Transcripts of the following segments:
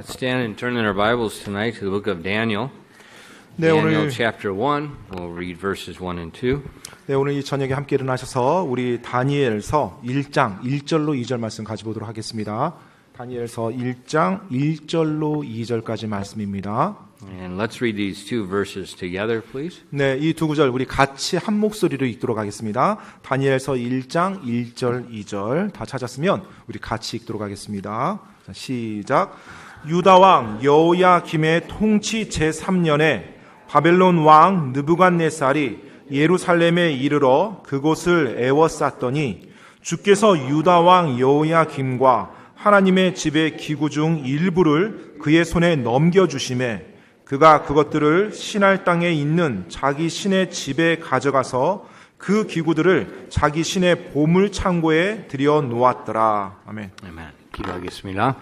Let's stand and turn in our Bibles tonight to the book of Daniel. 네, Daniel 오늘 chapter 1. We'll read verses 1 and 2. 네, 오늘 이 저녁에 함께 일어나셔서 우리 다니엘서 1장 1절로 2절 말씀 가져보도록 하겠습니다. 다니엘서 1장 1절로 2절까지 말씀입니다. And let's read these two verses together, please. 네, 이 두 구절 우리 같이 한 목소리로 읽도록 하겠습니다. 다니엘서 1장 1절 2절 다 찾았으면 우리 같이 읽도록 하겠습니다. 자, 시작. 유다 왕 여호야김의 통치 제3년에 바벨론 왕 느부갓네살이 예루살렘에 이르러 그곳을 에워쌌더니 주께서 유다 왕 여호야김과 하나님의 집의 기구 중 일부를 그의 손에 넘겨주심에 그가 그것들을 신할 땅에 있는 자기 신의 집에 가져가서 그 기구들을 자기 신의 보물 창고에 들여 놓았더라. 아멘. Amen. 기도하겠습니다.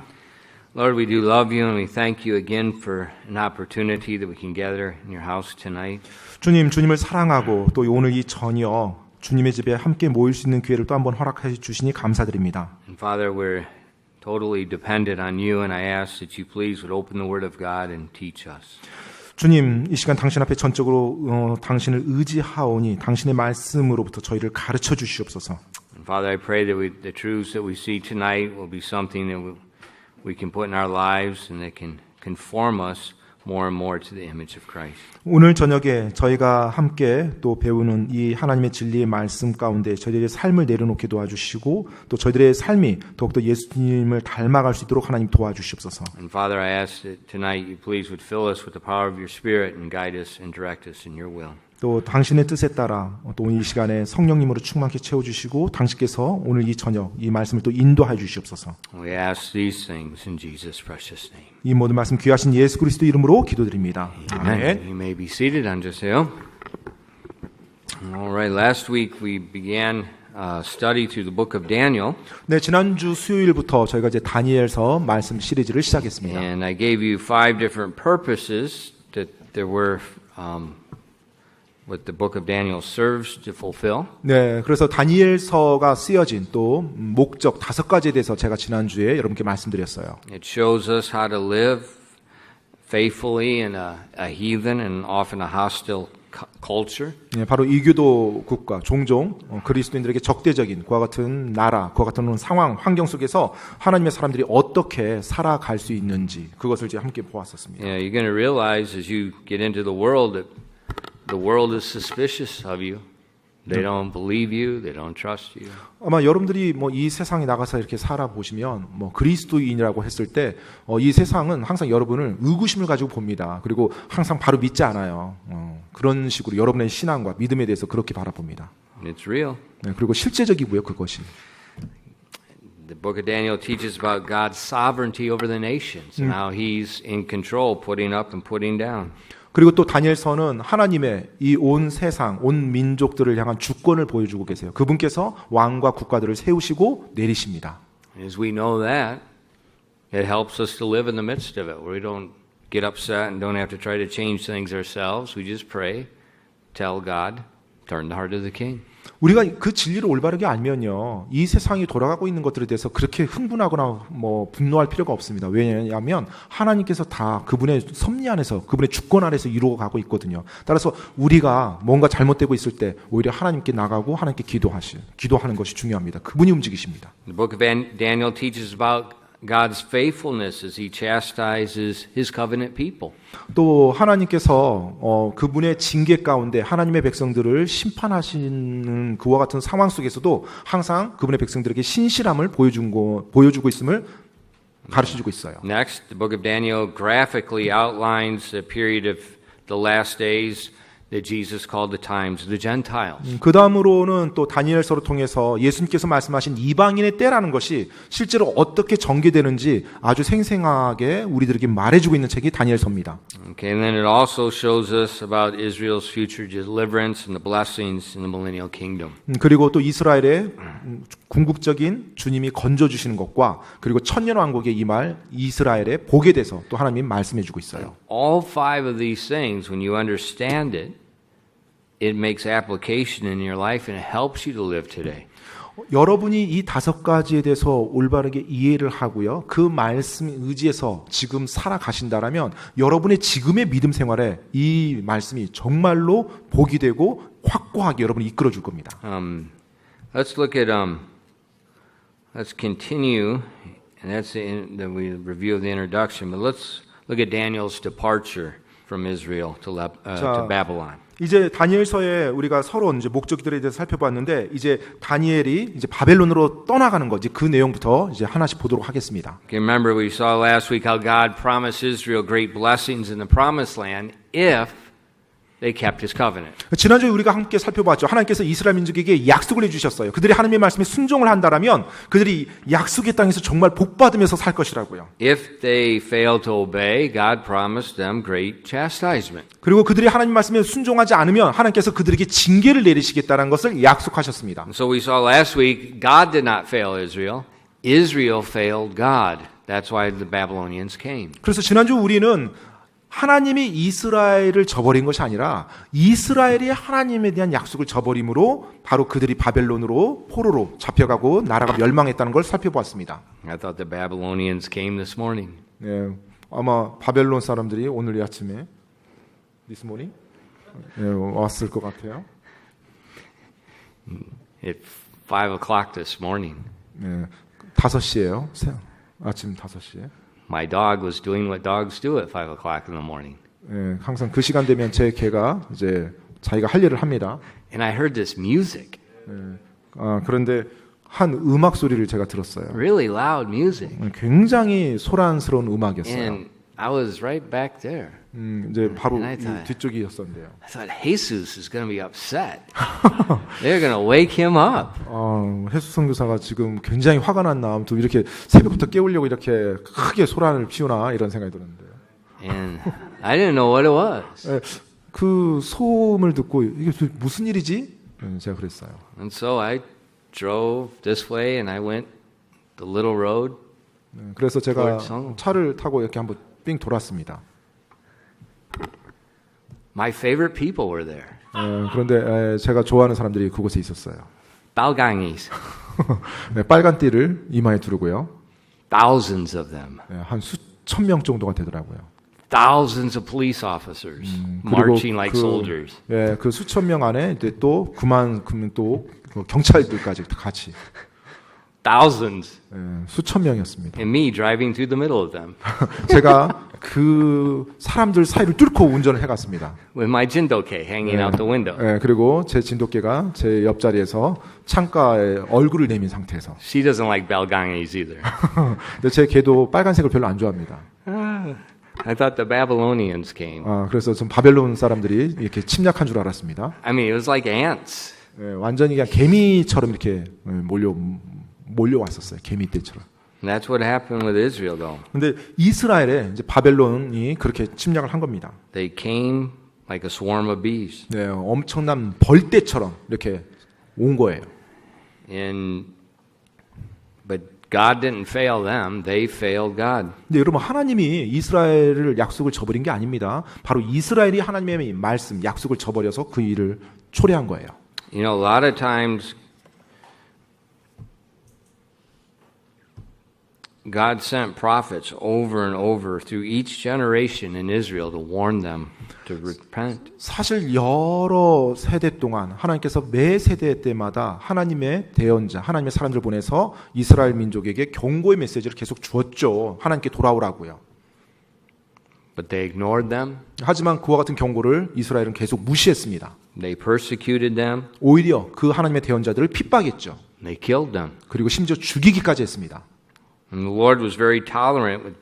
Lord, we do love you and we thank you again for an opportunity that we can gather in your house tonight. 주님을 사랑하고 또 오늘 이 저녁 주님의 집에 함께 모일 수 있는 기회를 또 한번 허락해 주시니 감사드립니다. And Father, we're totally dependent on you and I ask that you please would open the word of God and teach us. 주님, 이 시간 당신 앞에 전적으로 당신을 의지하오니 당신의 말씀으로부터 저희를 가르쳐 주시옵소서. And Father, I pray that the truths that we see tonight will be something that we can put in our lives and that can conform us more and more to the image of Christ. 오늘 저녁에 저희가 함께 또 배우는 이 하나님의 진리의 말씀 가운데 저희들의 삶을 내려놓게 도와주시고 또 저희들의 삶이 더욱더 예수님을 닮아갈 수 있도록 하나님 도와주시옵소서. And Father, I ask that tonight you please would fill us with the power of your Spirit and guide us and direct us in your will. 또 당신의 뜻에 따라 또 이 시간에 성령님으로 충만케 채워주시고 당신께서 오늘 이 저녁 이 말씀을 또 인도해 주시옵소서. We ask these things in Jesus' precious name. 이 모든 말씀 귀하신 예수 그리스도 이름으로 기도드립니다. 아멘. You may be seated. 앉으세요. All right. Last week we began study through the book of Daniel. 네, 지난주 수요일부터 저희가 이제 다니엘서 말씀 시리즈를 시작했습니다. And I gave you 5 different purposes that there were what the book of Daniel serves to fulfill. 네, 그래서 다니엘서가 쓰여진 또 목적 5가지에 대해서 제가 지난주에 여러분께 말씀드렸어요. It shows us how to live faithfully in a heathen and often a hostile culture. 네, 바로 이교도 국가, 종종 그리스도인들에게 적대적인 그와 같은 나라, 그와 같은 상황, 환경 속에서 하나님의 사람들이 어떻게 살아갈 수 있는지 그것을 이제 함께 보았었습니다. Yeah, you're going to realize as you get into the world that the world is suspicious of you. They don't believe you. They don't trust you. 아마 여러분들이 뭐 이 세상에 나가서 이렇게 살아보시면 뭐 그리스도인이라고 했을 때 이 세상은 항상 여러분을 의구심을 가지고 봅니다. 그리고 항상 바로 믿지 않아요. 그런 식으로 여러분의 신앙과 믿음에 대해서 그렇게 바라봅니다. It's real. 네, 그리고 실제적이고요, 그것이. The book of Daniel teaches about God's sovereignty over the nations and how He's in control, putting up and putting down. 그리고 또 다니엘서는 하나님의 이 온 세상, 온 민족들을 향한 주권을 보여주고 계세요. 그분께서 왕과 국가들을 세우시고 내리십니다. As we know that, it helps us to live in the midst of it, where we don't get upset and don't have to try to change things ourselves. We just pray, tell God, turn the heart of the king. 우리가 그 진리를 올바르게 알면요, 이 세상이 돌아가고 있는 것들에 대해서 그렇게 흥분하거나 뭐 분노할 필요가 없습니다. 왜냐하면 하나님께서 다 그분의 섭리 안에서, 그분의 주권 아래서 이루어가고 있거든요. 따라서 우리가 뭔가 잘못되고 있을 때 오히려 하나님께 나가고 하나님께 기도하는 것이 중요합니다. 그분이 움직이십니다. The book of Daniel teaches about God's faithfulness as He chastises His covenant people. 또 하나님께서 그분의 징계 가운데 하나님의 백성들을 심판하시는 그와 같은 상황 속에서도 항상 그분의 백성들에게 신실함을 보여주고 있음을 가르쳐주고 있어요. Next, the book of Daniel graphically outlines the period of the last days that Jesus called the times of the Gentiles. 그 다음으로는 또 다니엘서를 통해서 예수님께서 말씀하신 이방인의 때라는 것이 실제로 어떻게 전개되는지 아주 생생하게 우리들에게 말해주고 있는 책이 다니엘서입니다. Okay, and then it also shows us about Israel's future deliverance and the blessings in the millennial kingdom. 그리고 또 이스라엘의 궁극적인 주님이 건져주시는 것과 그리고 천년왕국에 임할 이스라엘의 복에 대해서 또 하나님이 말씀해주고 있어요. All 5 of these things, when you understand it, it makes application in your life and it helps you to live today. 여러분이 이 5가지에 대해서 올바르게 이해를 하고요. 그 말씀 의지에서 지금 살아가신다라면 여러분의 지금의 믿음 생활에 이 말씀이 정말로 복이 되고 확고하게 여러분을 이끌어 줄 겁니다. Let's look at let's continue, and that's the review of the introduction. But let's look at Daniel's departure from Israel to Babylon. 이제 다니엘서에 우리가 서론 이제 목적들에 대해서 살펴봤는데 이제 다니엘이 이제 바벨론으로 떠나가는 거지 그 내용부터 이제 하나씩 보도록 하겠습니다. Okay, remember we saw last week how God promised Israel great blessings in the promised land if they kept his covenant. 지난주에 우리가 함께 살펴봤죠. 하나님께서 이스라엘 민족에게 약속을 해주셨어요. 그들이 하나님의 말씀에 순종을 한다라면 그들이 약속의 땅에서 정말 복받으면서 살 것이라고요. If they failed to obey, God promised them great chastisement. 그리고 그들이 하나님 말씀에 순종하지 않으면 하나님께서 그들에게 징계를 내리시겠다는 것을 약속하셨습니다. And so we saw last week God did not fail Israel. Israel failed God. That's why the Babylonians came. 그래서 지난주 우리는 하나님이 이스라엘을 저버린 것이 아니라 이스라엘이 하나님에 대한 약속을 저버림으로 바로 그들이 바벨론으로 포로로 잡혀가고 나라가 멸망했다는 걸 살펴보았습니다. I thought the Babylonians came this morning. 네, 아마 바벨론 사람들이 오늘 이 아침에 this morning 왔을 것 같아요. At 5 o'clock this morning. 네, 5시예요. 아침 5시에. My dog was doing what dogs do at 5 o'clock in the morning. 네, 항상 그 시간 되면 제 개가 이제 자기가 할 일을 합니다. And I heard this music. 네, 그런데 한 음악 소리를 제가 들었어요. Really loud music. 굉장히 소란스러운 음악이었어요. And I was right back there. 이제 바로 And I thought- 이 뒤쪽이었었는데요. I thought Jesus is going to be upset. They're going to wake him up. 해수 선교사가 지금 굉장히 화가 났나 아무튼 이렇게 새벽부터 깨우려고 이렇게 크게 소란을 피우나 이런 생각이 들었는데요. And I didn't know what it was. 예, 그 소음을 듣고 이게 무슨 일이지? 제가 그랬어요. And so I drove this way and I went the little road. 그래서 제가 그렇죠. 차를 타고 이렇게 한번 삥 돌았습니다. My favorite people were there. 그런데 제가 좋아하는 사람들이 그곳에 있었어요. Balgangis. 네, 빨간 띠를 이마에 두르고요. Thousands of them. 한 수천 명 정도가 되더라고요. Thousands of police officers marching like soldiers. 예, 그 수천 명 안에 이제 또 그만큼 또 경찰들까지 같이 Thousands. 수천 명이었습니다. And me driving through the middle of them 제가 그 사람들 사이를 뚫고 운전을 해갔습니다. with my jindoke hanging out the window. 예, 그리고 제 진돗개가 제 옆자리에서 창가에 얼굴을 내민 상태에서. She doesn't like Balgangis either. 근데 제 개도 빨간색을 별로 안 좋아합니다. I thought the Babylonians came. 그래서 전 바벨론 사람들이 이렇게 침략한 줄 알았습니다. I mean, it was like ants. 예, 완전히 그냥 개미처럼 이렇게 몰려왔었어요. 개미 떼처럼. And that's what happened with Israel, though. 근데 이스라엘에 이제 바벨론이 그렇게 침략을 한 겁니다. They came like a swarm of bees. 네, 엄청난 벌떼처럼 이렇게 온 거예요. But God didn't fail them; they failed God. 근데 여러분 하나님이 이스라엘을 약속을 저버린 게 아닙니다. 바로 이스라엘이 하나님의 말씀, 약속을 저버려서 그 일을 초래한 거예요. You know, a lot of times God sent prophets over and over through each generation in Israel to warn them to repent. 사실 여러 세대 동안 하나님께서 매 세대 때마다 하나님의 대언자, 하나님의 사람들 보내서 이스라엘 민족에게 경고의 메시지를 계속 주었죠. 하나님께 돌아오라고요. But they ignored them. 하지만 그와 같은 경고를 이스라엘은 계속 무시했습니다. They persecuted them. 오히려 그 하나님의 대언자들을 핍박했죠. They killed them. 그리고 심지어 죽이기까지 했습니다. And the Lord was very tolerant with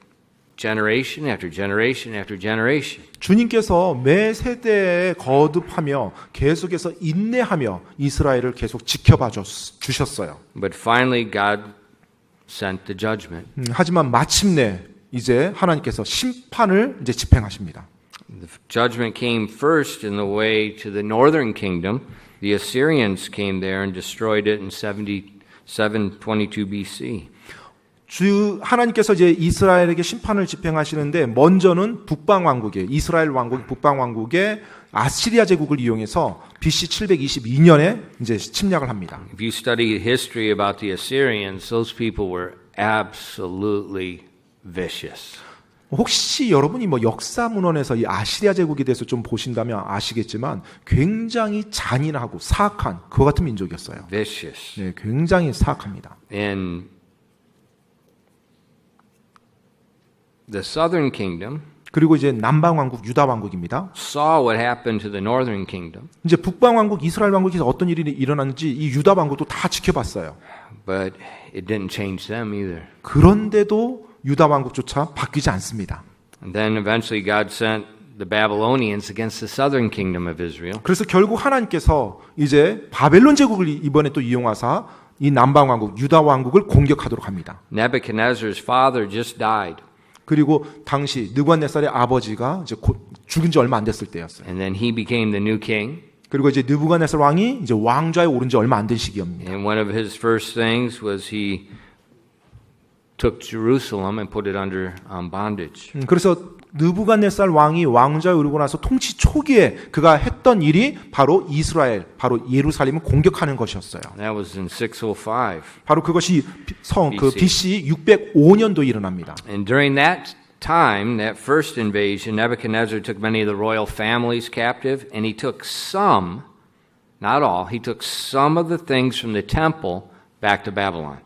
generation after generation after generation. 주님께서 매 세대에 거듭하며 계속해서 인내하며 이스라엘을 계속 지켜봐 주셨어요. But finally God sent the judgment. 하지만 마침내 이제 하나님께서 심판을 이제 집행하십니다. The judgment came first in the way to the northern kingdom. The Assyrians came there and destroyed it in 722 BC. 하나님께서 이제 이스라엘에게 심판을 집행하시는데 먼저는 북방 왕국에 이스라엘 왕국 북방 왕국에 아시리아 제국을 이용해서 BC 722년에 이제 침략을 합니다. If you study history about the Assyrians, those people were absolutely vicious. 혹시 여러분이 뭐 역사 문헌에서 이 아시리아 제국에 대해서 좀 보신다면 아시겠지만 굉장히 잔인하고 사악한 그와 같은 민족이었어요. Vicious. 네, 굉장히 사악합니다. And the southern kingdom 그리고 이제 남방 왕국 유다 왕국입니다. saw what happened to the northern kingdom, 이제 북방 왕국 이스라엘 왕국에서 어떤 일이 일어났는지 이 유다 왕국도 다 지켜봤어요. but it didn't change them either. 그런데도 유다 왕국조차 바뀌지 않습니다. And then eventually God sent the Babylonians against the southern kingdom of Israel. 그래서 결국 하나님께서 이제 바벨론 제국을 이번에 또 이용하사 이 남방 왕국 유다 왕국을 공격하도록 합니다. Nebuchadnezzar's father just died. 그리고 당시 느부갓네살의 아버지가 이제 죽은 지 얼마 안 됐을 때였어요. And then he became the new king. 그리고 이제 느부갓네살 왕이 이제 왕좌에 오른 지 얼마 안 된 시기입니다. And one of his first things was he took Jerusalem and put it under bondage. 그래서 느부갓네살 왕이 왕좌에 오르고 나서 통치 초기에 그가 했던 일이 바로 이스라엘, 바로 예루살렘을 공격하는 것이었어요. That was in 605. 바로 그것이 그 BC. BC 605년도에 일어납니다. And during that time, that first invasion, Nebuchadnezzar took many of the royal families captive, and he took some, not all, he took some of the things from the temple back to Babylon.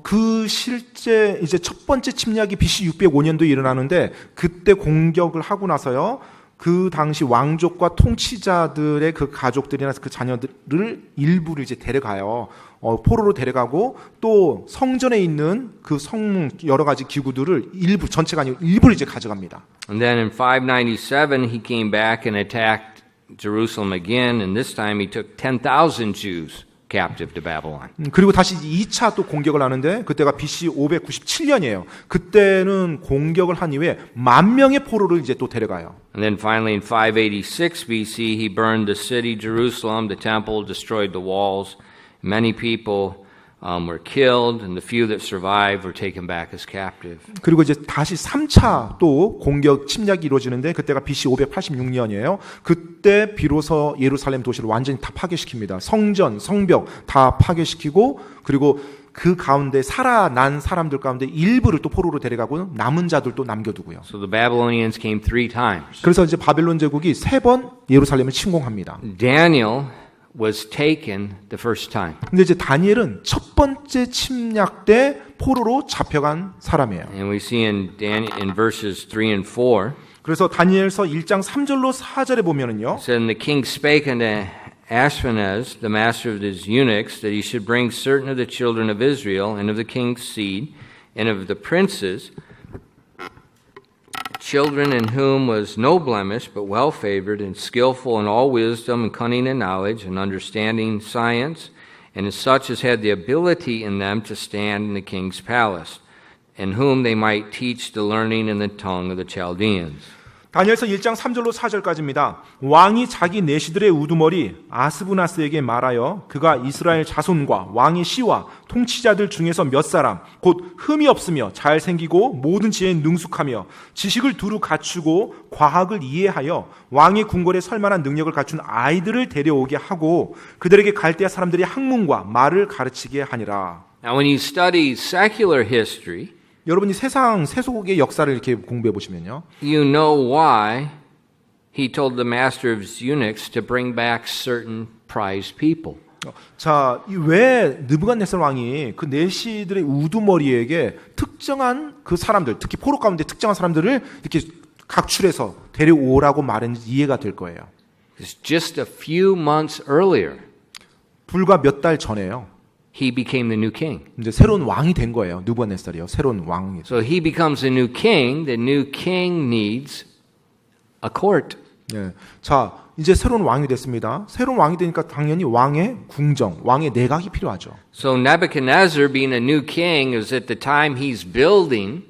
그 실제 이제 첫 번째 침략이 BC 605년도에 일어나는데 그때 공격을 하고 나서요. 그 당시 왕족과 통치자들의 그 가족들이나 그 자녀들을 일부를 이제 데려가요. 포로로 데려가고 또 성전에 있는 그 성문 여러 가지 기구들을 일부 전체가 아니고 일부를 이제 가져갑니다. And then in 597, he came back and attacked Jerusalem again, and this time he took 10,000 Jews captive to Babylon. 그리고 다시 2차 또 공격을 하는데 그때가 BC 597년이에요. 그때는 공격을 한 이후에 10,000명의 포로를 이제 또 데려가요. And then finally in 586 BC, he burned the city, Jerusalem, the temple, destroyed the walls. Many people were killed, and the few that survived were taken back as captive. 그리고 이제 다시 3차 또 공격 침략이 이루어지는데 그때가 BC 586년이에요. 그때 비로소 예루살렘 도시를 완전히 다 파괴시킵니다. 성전, 성벽 다 파괴시키고 그리고 그 가운데 살아난 사람들 가운데 일부를 또 포로로 데려가고 남은 자들도 남겨두고요. So the Babylonians came 3 times. 그래서 이제 바벨론 제국이 3번 예루살렘을 침공합니다. Daniel was taken the first time. 근데 이제 다니엘은 첫 번째 침략 때 포로로 잡혀간 사람이에요. And we see in verses 3 and 4, 그래서 다니엘서 1장 3절로 4절에 보면은요. it said, And the king spake unto Ashpenaz, the master of his eunuchs, that he should bring certain of the children of Israel, and of the king's seed, and of the princes, children in whom was no blemish, but well favored, and skillful in all wisdom, and cunning in knowledge, and understanding science, and as such as had the ability in them to stand in the king's palace, and whom they might teach the learning in the tongue of the Chaldeans. 다니엘서 1장 3절로 4절까지입니다. 왕이 자기 내시들의 우두머리 아스부나스에게 말하여 그가 이스라엘 자손과 왕의 시와 통치자들 중에서 몇 사람 곧 흠이 없으며 잘생기고 모든 지혜에 능숙하며 지식을 두루 갖추고 과학을 이해하여 왕의 궁궐에 설 만한 능력을 갖춘 아이들을 데려오게 하고 그들에게 갈대아 사람들이 학문과 말을 가르치게 하니라. Now when you study secular history, 여러분이 세상 세속의 역사를 이렇게 공부해 보시면요. you know why he told the master of his eunuchs to bring back certain prized people. 자, 왜 느부갓네살 왕이 그 내시들의 우두머리에게 특정한 그 사람들, 특히 포로 가운데 특정한 사람들을 이렇게 각출해서 데려오라고 말했는지 이해가 될 거예요. Because just a few months earlier, 불과 몇 달 전에요. he became the new king. 이제 새로운 왕이 된 거예요. 느부갓네살이요. 새로운 왕이. So he becomes a new king. The new king needs a court. 예. 자, 이제 새로운 왕이 됐습니다. 새로운 왕이 되니까 당연히 왕의 궁정, 왕의 내각이 필요하죠. So Nebuchadnezzar, being a new king, is at the time he's building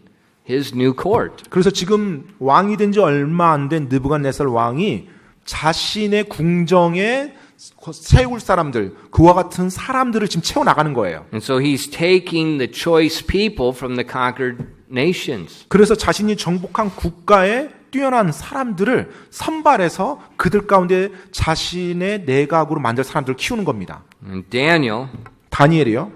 his new court. 그래서 지금 왕이 된 지 얼마 안 된 느부갓네살 왕이 자신의 궁정에 세울 사람들, 그와 같은 사람들을 지금 채워나가는 거예요. And so he's taking the choice people from the conquered nations. 그래서 자신이 정복한 국가의 뛰어난 사람들을 선발해서 그들 가운데 자신의 내각으로 만들 사람들을 키우는 겁니다. And Daniel 다니엘이요.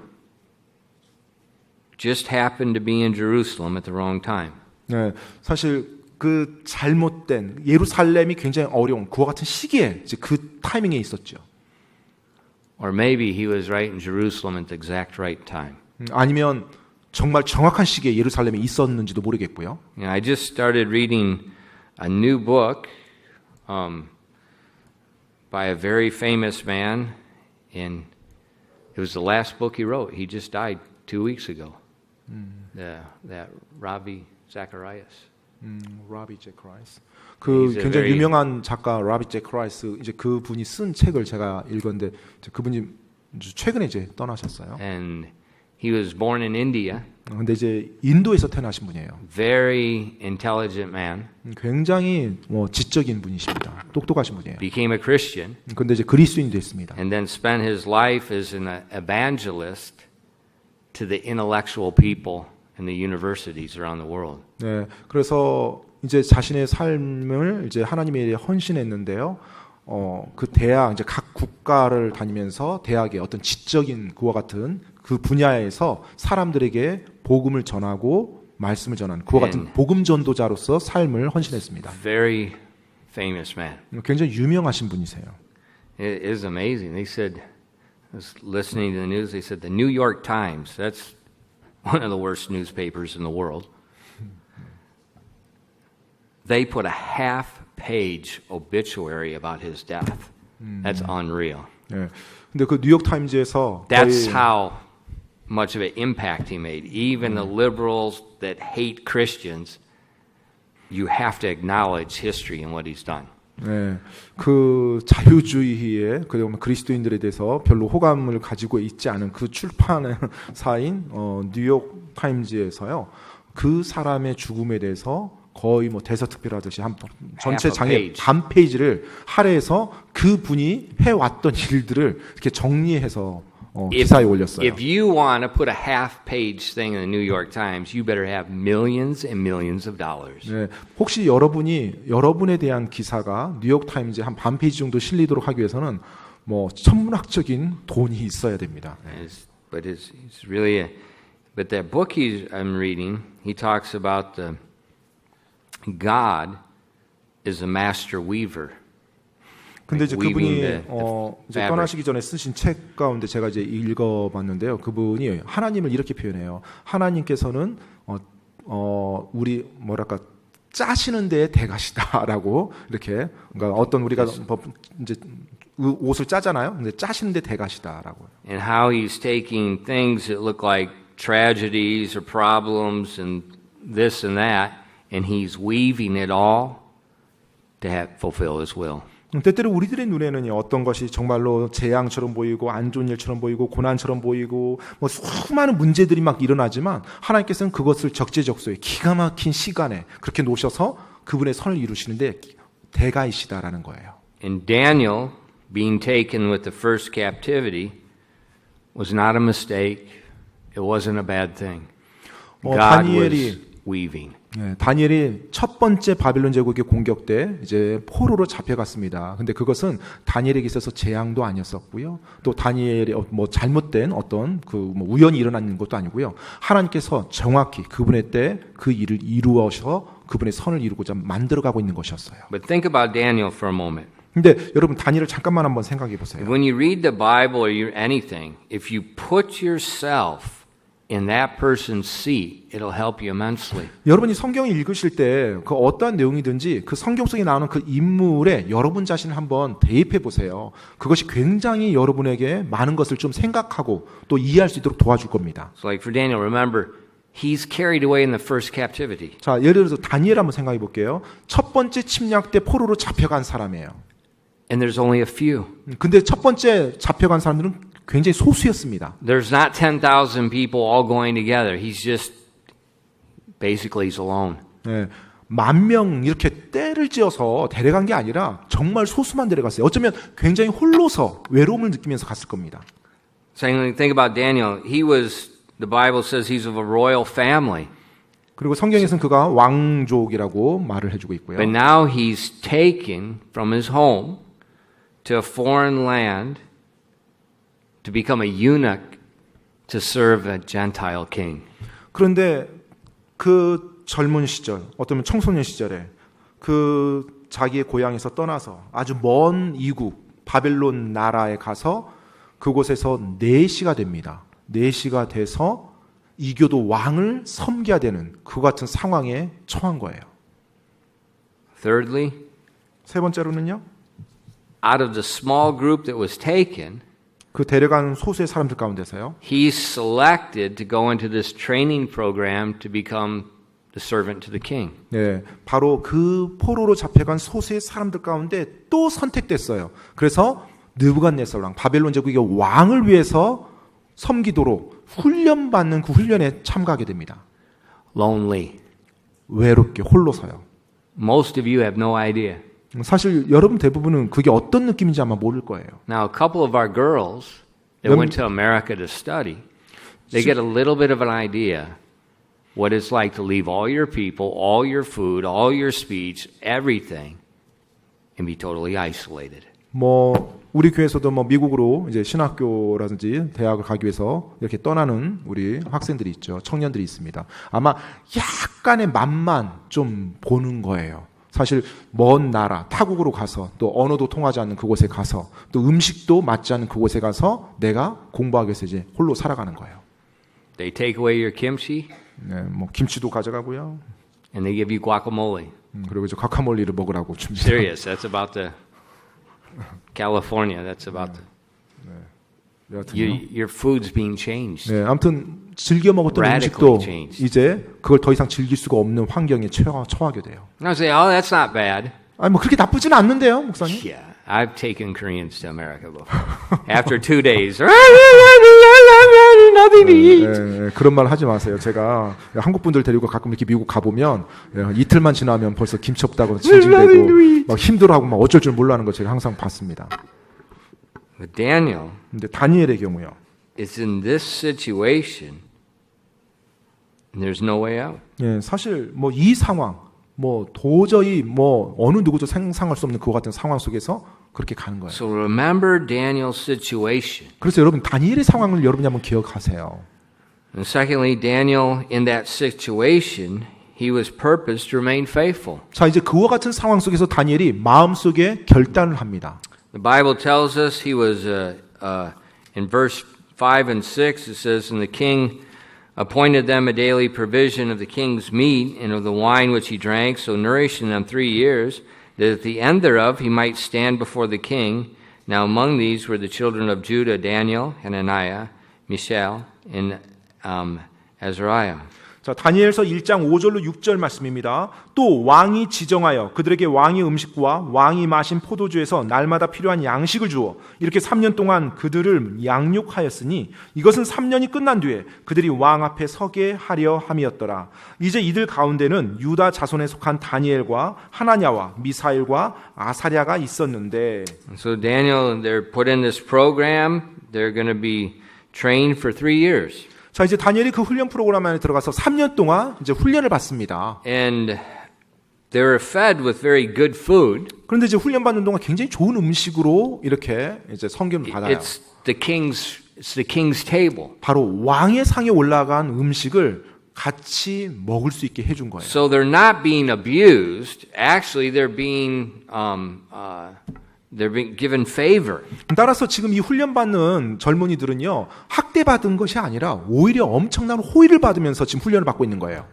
just happened to be in Jerusalem at the wrong time. 네, 사실 그 잘못된 예루살렘이 굉장히 어려운 그와 같은 시기에 이제 그 타이밍에 있었죠. Or maybe he was right in Jerusalem at the exact right time. 아니면 정말 정확한 시기에 예루살렘에 있었는지도 모르겠고요. You know, I just started reading a new book by a very famous man, and it was the last book he wrote. He just died 2 weeks ago. That Ravi Zacharias. 라비 제크라이스. 그 He's a 굉장히 very- 유명한 작가 라비 제크라이스 이제 그 분이 쓴 책을 제가 읽었는데 이제 그분이 최근에 이제 떠나셨어요. And he was born in India. 근데 이제 인도에서 태어나신 분이에요. Very intelligent man. 굉장히 지적인 분이십니다. 똑똑하신 분이에요. Became a Christian. 근데 이제 그리스도인이 됐습니다. And then spent his life as an evangelist to the intellectual people in the universities around the world. 네, 그래서 이제 자신의 삶을 이제 하나님에 대해 헌신했는데요. 그 대학 이제 각 국가를 다니면서 대학의 어떤 지적인 그와 같은 그 분야에서 사람들에게 복음을 전하고 말씀을 전하는 그와 같은 복음 전도자로서 삶을 헌신했습니다. Very famous man. 굉장히 유명하신 분이세요. It is amazing. They said, I was listening to the news, they said the New York Times, that's one of the worst newspapers in the world. They put a half-page obituary about his death. That's unreal. 네, 근데 그 뉴욕 타임즈에서 That's 거의 how much of an impact he made. Even the liberals that hate Christians, you have to acknowledge history and what he's done. 네, 그 자유주의에 그리스도인들에 대해서 별로 호감을 가지고 있지 않은 그 출판사인 뉴욕 타임즈에서요 그 사람의 죽음에 대해서 거의 대서특필하듯이 전체 장의 반 페이지를 할애해서 그 분이 해왔던 일들을 이렇게 정리해서 기사에 올렸어요. If you want to put a half-page thing in the New York Times, you better have millions and millions of dollars. 네, 혹시 여러분에 대한 기사가 뉴욕 타임즈에 한 반 페이지 정도 실리도록 하기 위해서는 천문학적인 돈이 있어야 됩니다. But it's really but that book I'm reading, he talks about God is a master weaver. 근데 이제 그분이 weaving the 이제 fabric. 떠나시기 전에 쓰신 책 가운데 제가 이제 읽어봤는데요. 그분이 하나님을 이렇게 표현해요. 하나님께서는 우리 뭐랄까 짜시는 데에 대가시다라고 이렇게 그러니까 어떤 우리가 이제 옷을 짜잖아요. 근데 짜시는 데 대가시다라고. And how he's taking things that look like tragedies or problems and this and that, and he's weaving it all to fulfill his will. 때때로 우리들의 눈에는 어떤 것이 정말로 재앙처럼 보이고 안 좋은 일처럼 보이고 고난처럼 보이고 수많은 문제들이 막 일어나지만 하나님께서는 그것을 적재적소에 기가 막힌 시간에 그렇게 놓으셔서 그분의 선을 이루시는데 대가이시다라는 거예요. And Daniel being taken with the first captivity was not a mistake. It wasn't a bad thing. God was weaving. 네, 다니엘이 첫 번째 바빌론 제국의 공격 때 이제 포로로 잡혀갔습니다. 근데 그것은 다니엘에게 있어서 재앙도 아니었었고요. 또 다니엘의 잘못된 어떤 우연히 일어나는 것도 아니고요. 하나님께서 정확히 그분의 때 그 일을 이루어서 그분의 선을 이루고자 만들어가고 있는 것이었어요. But think about Daniel for a moment. 근데 여러분 다니엘을 잠깐만 한번 생각해 보세요. When you read the Bible or anything, if you put yourself in that person's seat, it'll help you immensely. 여러분이 성경을 읽으실 때 그 어떠한 내용이든지 그 성경 속에 나오는 그 인물에 여러분 자신을 한번 대입해 보세요. 그것이 굉장히 여러분에게 많은 것을 좀 생각하고 또 이해할 수 있도록 도와줄 겁니다. So like for Daniel, remember, he's carried away in the first captivity. 자, 예를 들어서 다니엘 한번 생각해 볼게요. 첫 번째 침략 때 포로로 잡혀간 사람이에요. And there's only a few. 근데 첫 번째 잡혀간 사람들은 굉장히 소수였습니다. There's not 10,000 people all going together. He's just, basically he's alone. 네, 10,000명 이렇게 때를 지어서 데려간 게 아니라 정말 소수만 데려갔어요. 어쩌면 굉장히 홀로서 외로움을 느끼면서 갔을 겁니다. Saying, think about Daniel. The Bible says he's of a royal family. 그리고 성경에서는 그가 왕족이라고 말을 해주고 있고요. But now he's taken from his home to a foreign land to become a eunuch to serve a Gentile king. 그런데 그 젊은 시절, 어쩌면 청소년 시절에 그 자기의 고향에서 떠나서 아주 먼 이국 바벨론 나라에 가서 그곳에서 내시가 됩니다. 내시가 돼서 이교도 왕을 섬겨야 되는 그 같은 상황에 처한 거예요. Thirdly, 세 번째로는요. out of the small group that was taken, 그 데려간 소수의 사람들 가운데서요. he's selected to go into this training program to become the servant to the king. 네, 바로 그 포로로 잡혀간 소수의 사람들 가운데 또 선택됐어요. 그래서 느부갓네살 왕, 바벨론 제국의 왕을 위해서 섬기도록 훈련받는 그 훈련에 참가하게 됩니다. Lonely. 외롭게 홀로서요. Most of you have no idea. 사실 여러분 대부분은 그게 어떤 느낌인지 아마 모를 거예요. Now, a couple of our girls that went to America to study, they get a little bit of an idea what it's like to leave all your people, all your food, all your speech, everything, and be totally isolated. 뭐 우리 교회에서도 뭐 미국으로 이제 신학교라든지 대학을 가기 위해서 이렇게 떠나는 우리 학생들이 있죠. 청년들이 있습니다. 아마 약간의 맛만 좀 보는 거예요. 사실 먼 나라, 타국으로 가서 또 언어도 통하지 않는 그곳에 가서 또 음식도 맞지 않는 그곳에 가서 내가 공부하기 위해서 이제 홀로 살아가는 거예요. They take away your kimchi, 네, 뭐 김치도 가져가고요. and they give you guacamole. 그리고 이제 과카몰리를 먹으라고 줍니다. Serious, that's about the California, that's about the, 여하튼요. your food's being changed. 네, 아무튼 즐겨 먹었던 Radically 음식도 changed. 이제 그걸 더 이상 즐길 수가 없는 환경에 처하게 돼요. And I say, oh, that's not bad. 아니 뭐 그렇게 나쁘지는 않는데요, 목사님. Yeah, I've taken Koreans to America before. After 2 days, nothing to eat. 네, 그런 말 하지 마세요. 제가 한국 분들 데리고 가끔 이렇게 미국 가보면 이틀만 지나면 벌써 김치 없다고 징징대고 막 힘들어하고 막 어쩔 줄 몰라는 거 제가 항상 봤습니다. But Daniel 근데 다니엘의 경우요. is in this situation, and there's no way out. 예, 사실 뭐 이 상황, 뭐 도저히 뭐 어느 누구도 상상할 수 없는 그와 같은 상황 속에서 그렇게 가는 거예요. So remember Daniel's situation. 그래서 여러분 다니엘의 상황을 여러분이 한번 기억하세요. And secondly, Daniel in that situation, he was purposed to remain faithful. 자, 이제 그와 같은 상황 속에서 다니엘이 마음속에 결단을 합니다. The Bible tells us he was, in verse 5 and 6, it says, And the king appointed them a daily provision of the king's meat and of the wine which he drank, so nourishing them 3 years, that at the end thereof he might stand before the king. Now among these were the children of Judah, Daniel, Hananiah, Mishael, and Azariah. 자, 다니엘서 1장 5절로 6절 말씀입니다. 또 왕이 지정하여 그들에게 왕의 음식과 왕이 마신 포도주에서 날마다 필요한 양식을 주어 이렇게 3년 동안 그들을 양육하였으니 이것은 3년이 끝난 뒤에 그들이 왕 앞에 서게 하려 함이었더라. 이제 이들 가운데는 유다 자손에 속한 다니엘과 하나냐와 미사일과 아사랴가 있었는데 So Daniel, they're put in this program. They're going to be trained for 3 years. 자, 이제 다니엘이 그 훈련 프로그램 안에 들어가서 3년 동안 이제 훈련을 받습니다. And they were fed with very good food. 그런데 이제 훈련 받는 동안 굉장히 좋은 음식으로 이렇게 이제 성경을 받아요. It's the king's table. 바로 왕의 상에 올라간 음식을 같이 먹을 수 있게 해준 거예요. So they're not being abused. Actually, they're being given favor. 따라서 지금 이 훈련받는 젊은이들은요, 학대받은 것이 아니라 오히려 엄청난 호의를 받으면서 지금 훈련을 받고 있는 거예요.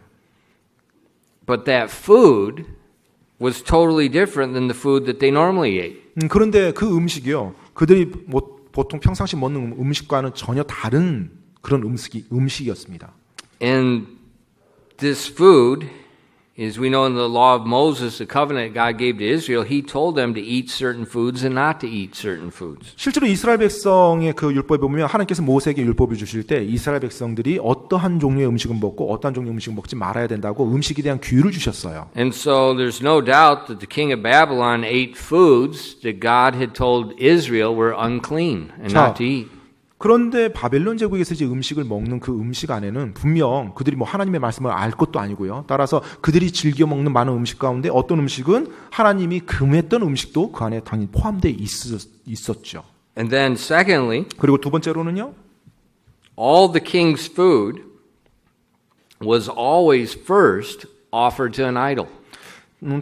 But that food was totally different than the food that they normally ate. 그런데 그 음식이요, 그들이 뭐 보통 평상시 먹는 음식과는 전혀 다른 그런 음식이었습니다. And this food, as we know in the law of Moses, the covenant God gave to Israel, he told them to eat certain foods and not to eat certain foods. 실제로 이스라엘 백성의 그 율법에 보면 하나님께서 모세에게 율법을 주실 때 이스라엘 백성들이 어떠한 종류의 음식은 먹고 어떠한 종류의 음식은 먹지 말아야 된다고 음식에 대한 규율을 주셨어요. And so there's no doubt that the king of Babylon ate foods that God had told Israel were unclean and not to eat. 그런데 바벨론 제국에서 이제 음식을 먹는 그 음식 안에는 분명 그들이 뭐 하나님의 말씀을 알 것도 아니고요. 따라서 그들이 즐겨 먹는 많은 음식 가운데 어떤 음식은 하나님이 금했던 음식도 그 안에 당연히 포함되어 있었죠. And then secondly, 그리고 두 번째로는요. all the king's food was always first offered to an idol.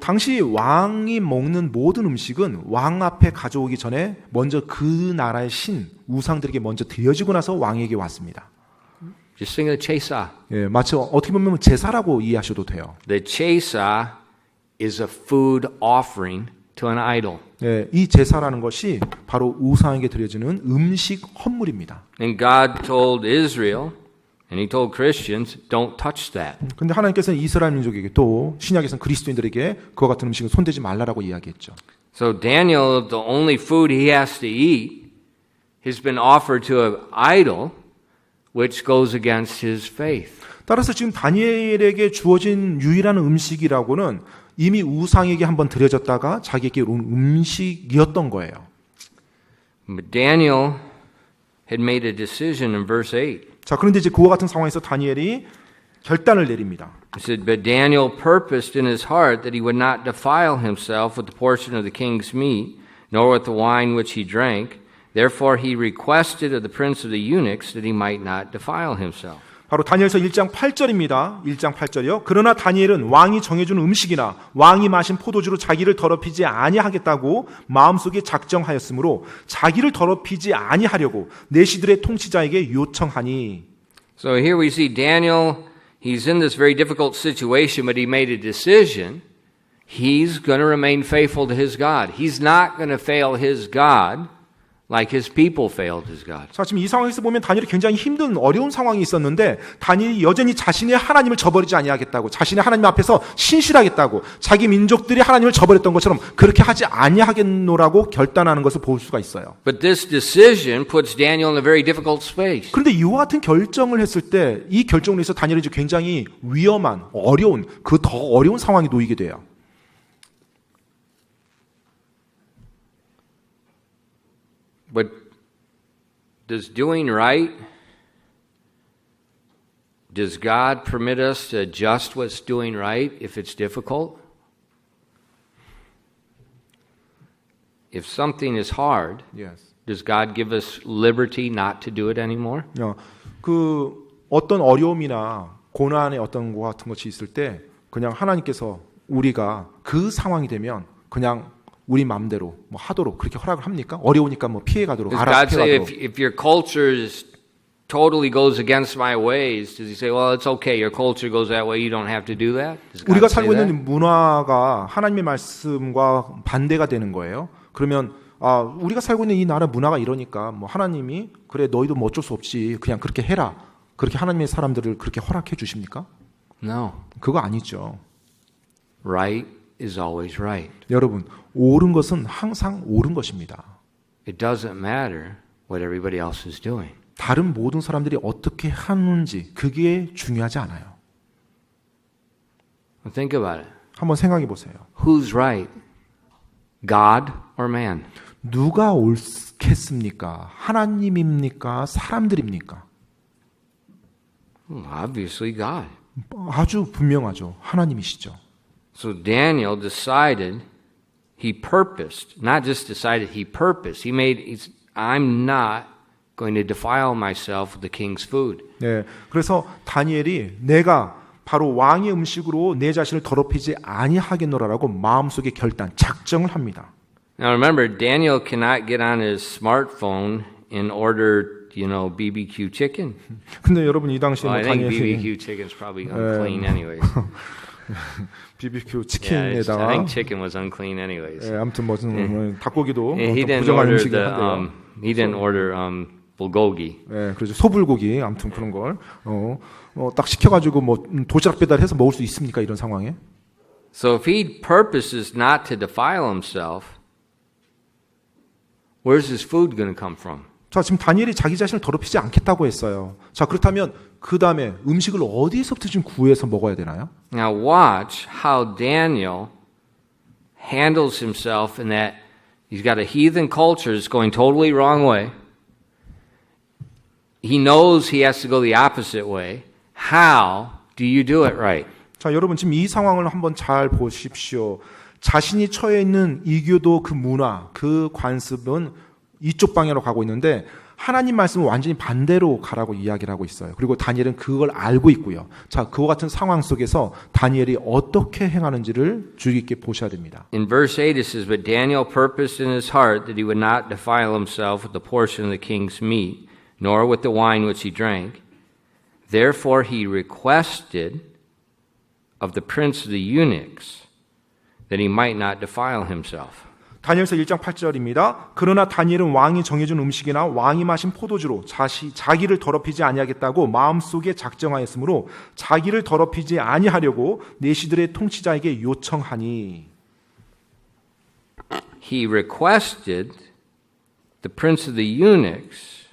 당시 왕이 먹는 모든 음식은 왕 앞에 가져오기 전에 먼저 그 나라의 신, 우상들에게 먼저 드려지고 나서 왕에게 왔습니다. Just think of the 제사. 예, 마치 어떻게 보면 제사라고 이해하셔도 돼요. The 제사 is a food offering to an idol. 예, 이 제사라는 것이 바로 우상에게 드려지는 음식 헌물입니다. And God told Israel, and He told Christians, don't touch that. 근데 하나님께서는 이스라엘 민족에게 또 신약에서는 그리스도인들에게 그와 같은 음식은 손대지 말라라고 이야기했죠. So Daniel, the only food he has to eat has been offered to an idol, which goes against his faith. 따라서 지금 다니엘에게 주어진 유일한 음식이라고는 이미 우상에게 한번 드려졌다가 자기에게 온 음식이었던 거예요. But Daniel had made a decision in verse 8. 자, 그런데 이제 그와 같은 상황에서 다니엘이 결단을 내립니다. He said, but Daniel purposed in his heart that he would not defile himself with the portion of the king's meat, nor with the wine which he drank. Therefore he requested of the prince of the eunuchs that he might not defile himself. 바로 다니엘서 1장 8절입니다. 1장 8절이요. 그러나 다니엘은 왕이 정해준 음식이나 왕이 마신 포도주로 자기를 더럽히지 아니하겠다고 마음속에 작정하였으므로 자기를 더럽히지 아니하려고 내시들의 통치자에게 요청하니. So here we see Daniel, he's in this very difficult situation, but he made a decision. He's going to remain faithful to his God. He's not going to fail his God like his people failed his God. 자, 지금 이 상황에서 보면 다니엘이 굉장히 힘든 어려운 상황이 있었는데 다니엘이 여전히 자신의 하나님을 저버리지 아니하겠다고, 자신의 하나님 앞에서 신실하겠다고, 자기 민족들이 하나님을 저버렸던 것처럼 그렇게 하지 아니하겠노라고 결단하는 것을 볼 수가 있어요. But this decision puts Daniel in a very difficult space. 그런데 이와 같은 결정을 했을 때 이 결정으로 해서 다니엘이 이제 굉장히 위험한, 어려운, 그 더 어려운 상황에 놓이게 돼요. But does doing right, does God permit us to adjust what's doing right if it's difficult? If something is hard, Yes. does God give us liberty not to do it anymore? 그 어떤 어려움이나 고난의 어떤 것 같은 것이 있을 때 그냥 하나님께서 우리가 그 상황이 되면 그냥 우리 마음대로 뭐 하도록 그렇게 허락을 합니까? 어려우니까 뭐 피해 가도록 Does 알아 God say 피해 가도록. if your culture is totally goes against my ways, does He say, well, it's okay, your culture goes that way, you don't have to do that? Does God 우리가 say 살고 that? 있는 문화가 하나님의 말씀과 반대가 되는 거예요. 그러면 우리가 살고 있는 이 나라 문화가 이러니까 뭐 하나님이 그래 너희도 뭐 어쩔 수 없지 그냥 그렇게 해라. 그렇게 하나님의 사람들을 그렇게 허락해 주십니까? No. 그거 아니죠. Right is always right. 여러분, 옳은 것은 항상 옳은 것입니다. It doesn't matter what everybody else is doing. 다른 모든 사람들이 어떻게 하는지 그게 중요하지 않아요. Well, think about it. 한번 생각해 보세요. Who's right? God or man? 누가 옳겠습니까? 하나님입니까? 사람들입니까? Well, obviously God. 아주 분명하죠. 하나님이시죠. So Daniel decided, he purposed, not just decided, he purposed. I'm not going to defile myself with the king's food. 네, 그래서 다니엘이 내가 바로 왕의 음식으로 내 자신을 더럽히지 아니하겠노라라고 마음속에 결단, 작정을 합니다. Now remember, Daniel cannot get on his smartphone and order, BBQ chicken. 근데 여러분 이 당시에 Well, I think 다니엘이 BBQ chicken's probably unclean anyways. BBQ I 치킨에다가 think chicken was unclean anyways. 아무튼 무슨 닭고기도 He didn't 부정한 order 음식이 한데요. he didn't order bulgogi. 예, 그래서 소불고기 아무튼 그런 걸 딱 시켜가지고 뭐 도시락 배달해서 먹을 수 있습니까 이런 상황에? So if he purposes not to defile himself, where's his food going to come from? 자, 지금 다니엘이 자기 자신을 더럽히지 않겠다고 했어요. 자, 그렇다면 그 다음에 음식을 어디서부터 지금 구해서 먹어야 되나요? Now watch how Daniel handles himself in that he's got a heathen culture that's going totally wrong way. he knows he has to go the opposite way. How do you do it right? 자, 여러분 지금 이 상황을 한번 잘 보십시오. 자신이 처해 있는 이교도 그 문화, 그 관습은 이쪽 방향으로 가고 있는데 하나님 말씀은 완전히 반대로 가라고 이야기를 하고 있어요. 그리고 다니엘은 그걸 알고 있고요. 자, 그와 같은 상황 속에서 다니엘이 어떻게 행하는지를 주의 깊게 보셔야 됩니다. In verse 8 it says, But Daniel purposed in his heart that he would not defile himself with the portion of the king's meat, nor with the wine which he drank. Therefore he requested of the prince of the eunuchs that he might not defile himself. 다니엘서 1장 8절입니다. 그러나 다니엘은 왕이 정해준 음식이나 왕이 마신 포도주로 자기를 더럽히지 아니하겠다고 마음속에 작정하였으므로 자기를 더럽히지 아니하려고 내시들의 통치자에게 요청하니. He requested the prince of the eunuchs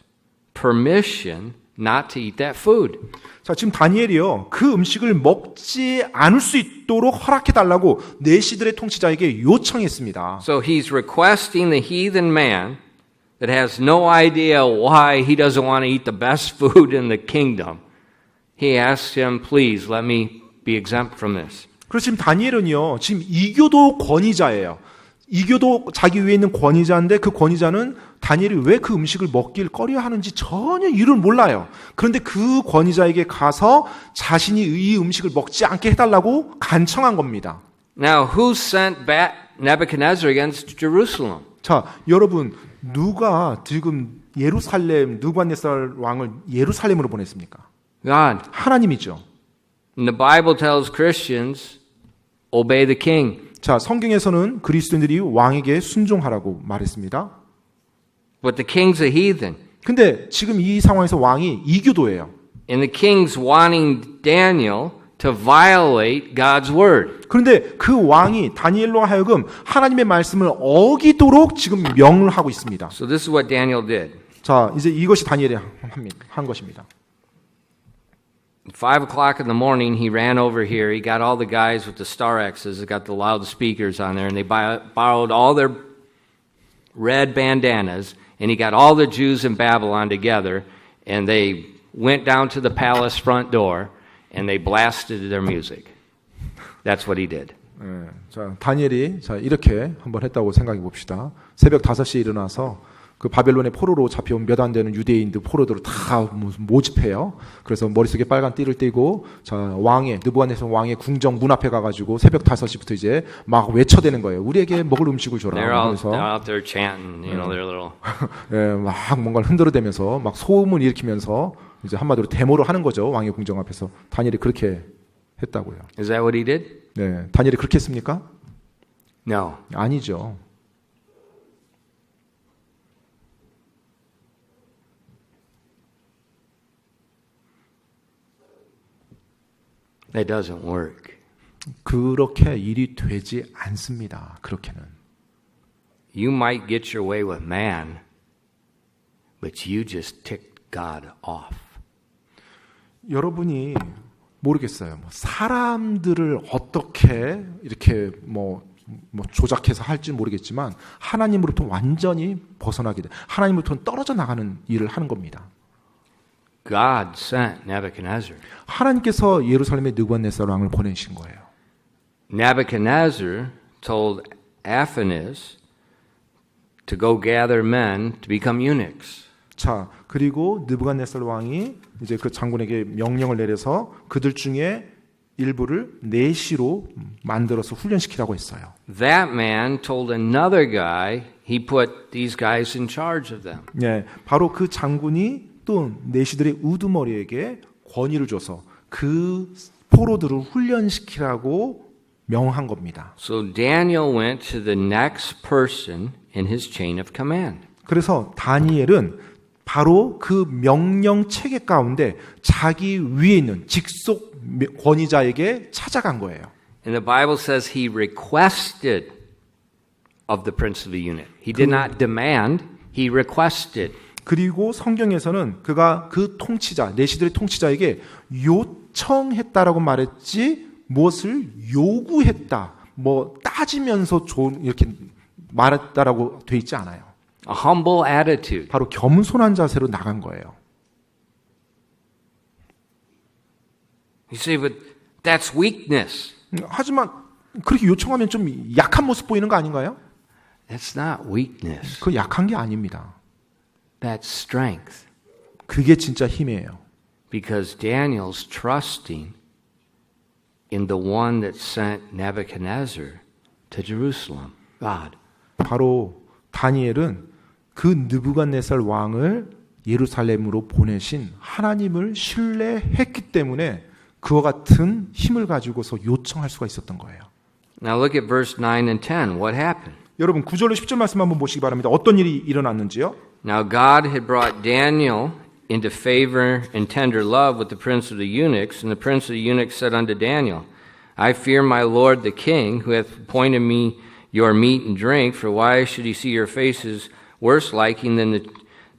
permission not to eat that food. 자, 지금 다니엘이요. 그 음식을 먹지 않을 수 있도록 허락해달라고 내시들의 통치자에게 요청했습니다. So he's requesting the heathen man that has no idea why he doesn't want to eat the best food in the kingdom. He asks him, please let me be exempt from this. 그래서 지금 다니엘은요. 지금 이교도 권위자예요. 이교도 자기 위에 있는 권위자인데 그 권위자는 다니엘이 왜 그 음식을 먹길 꺼려하는지 전혀 이유를 몰라요. 그런데 그 권위자에게 가서 자신이 이 음식을 먹지 않게 해달라고 간청한 겁니다. Now, who sent back Nebuchadnezzar against Jerusalem? 자, 여러분 누가 지금 예루살렘 느부갓네살 왕을 예루살렘으로 보냈습니까? God. 하나님이죠. And the Bible tells Christians, obey the king. 자, 성경에서는 그리스도인들이 왕에게 순종하라고 말했습니다. But the king's a heathen. 근데 지금 이 상황에서 왕이 이교도예요. And the king's wanting Daniel to violate God's word. 그런데 그 왕이 다니엘로 하여금 하나님의 말씀을 어기도록 지금 명을 하고 있습니다. So this is what Daniel did. 자, 이제 이것이 다니엘이 한 것입니다. At 5 o'clock in the morning, he ran over here. He got all the guys with the Star X's, they got the loudspeakers on there, and they borrowed all their red bandanas, and he got all the Jews in Babylon together, and they went down to the palace front door, and they blasted their music. That's what he did. 네, 자, 다니엘이 이렇게 한번 했다고 생각해 봅시다. 새벽 5시에 일어나서 그 바벨론의 포로로 잡혀온 몇 안 되는 유대인들 포로들을 다 모집해요. 그래서 머릿속에 빨간 띠를 띠고 자, 느부갓네살 왕의 궁정 문 앞에 가가지고 새벽 5시부터 이제 막 외쳐대는 거예요. 우리에게 먹을 음식을 줘라. They're 그래서 out there chanting, you know, their little. 예, 막 뭔가를 흔들어대면서 막 소음을 일으키면서 이제 한마디로 데모를 하는 거죠. 왕의 궁정 앞에서. 다니엘이 그렇게 했다고요. Is that what he did? 네, 다니엘이 그렇게 했습니까? No. 아니죠. That doesn't work. 그렇게 일이 되지 않습니다. 그렇게는. You might get your way with man, but you just ticked God off. 여러분이 모르겠어요. 사람들을 어떻게 이렇게 뭐 조작해서 할지 모르겠지만 하나님으로부터 완전히 벗어나게 돼. 하나님으로부터 떨어져 나가는 일을 하는 겁니다. God sent Nebuchadnezzar. 하나님께서 예루살렘에 느부갓네살 왕을 보내신 거예요. Nebuchadnezzar told Athanas to go gather men to become eunuchs. 자, 그리고 느부갓네살 왕이 이제 그 장군에게 명령을 내려서 그들 중에 일부를 내시로 만들어서 훈련시키라고 했어요. That man told another guy he put these guys in charge of them. 네, 바로 그 장군이 또 내시들의 우두머리에게 권위를 줘서 그 포로들을 훈련시키라고 명한 겁니다. So Daniel went to the next person in his chain of command. 그래서 다니엘은 바로 그 명령 체계 가운데 자기 위에 있는 직속 권위자에게 찾아간 거예요. And the Bible says he requested of the prince of the eunuch. He did not demand, he requested. 그리고 성경에서는 그가 그 통치자, 내시들의 통치자에게 요청했다라고 말했지 무엇을 요구했다, 뭐 따지면서 이렇게 말했다라고 돼 있지 않아요. A humble attitude. 바로 겸손한 자세로 나간 거예요. You say, but that's weakness. 하지만 그렇게 요청하면 좀 약한 모습 보이는 거 아닌가요? That's not weakness. 그 약한 게 아닙니다. That's strength. 그게 진짜 힘이에요. Because Daniel's trusting in the one that sent Nebuchadnezzar to Jerusalem, God. 바로 다니엘은 그 느부갓네살 왕을 예루살렘으로 보내신 하나님을 신뢰했기 때문에 그와 같은 힘을 가지고서 요청할 수가 있었던 거예요. Now look at verse 9 and 10. What happened? 여러분 9절로 10절 말씀 한번 보시기 바랍니다. 어떤 일이 일어났는지요? Now God had brought Daniel into favor and tender love with the prince of the eunuchs, and the prince of the eunuchs said unto Daniel, I fear my lord the king, who hath appointed me your meat and drink, for why should he see your faces worse liking than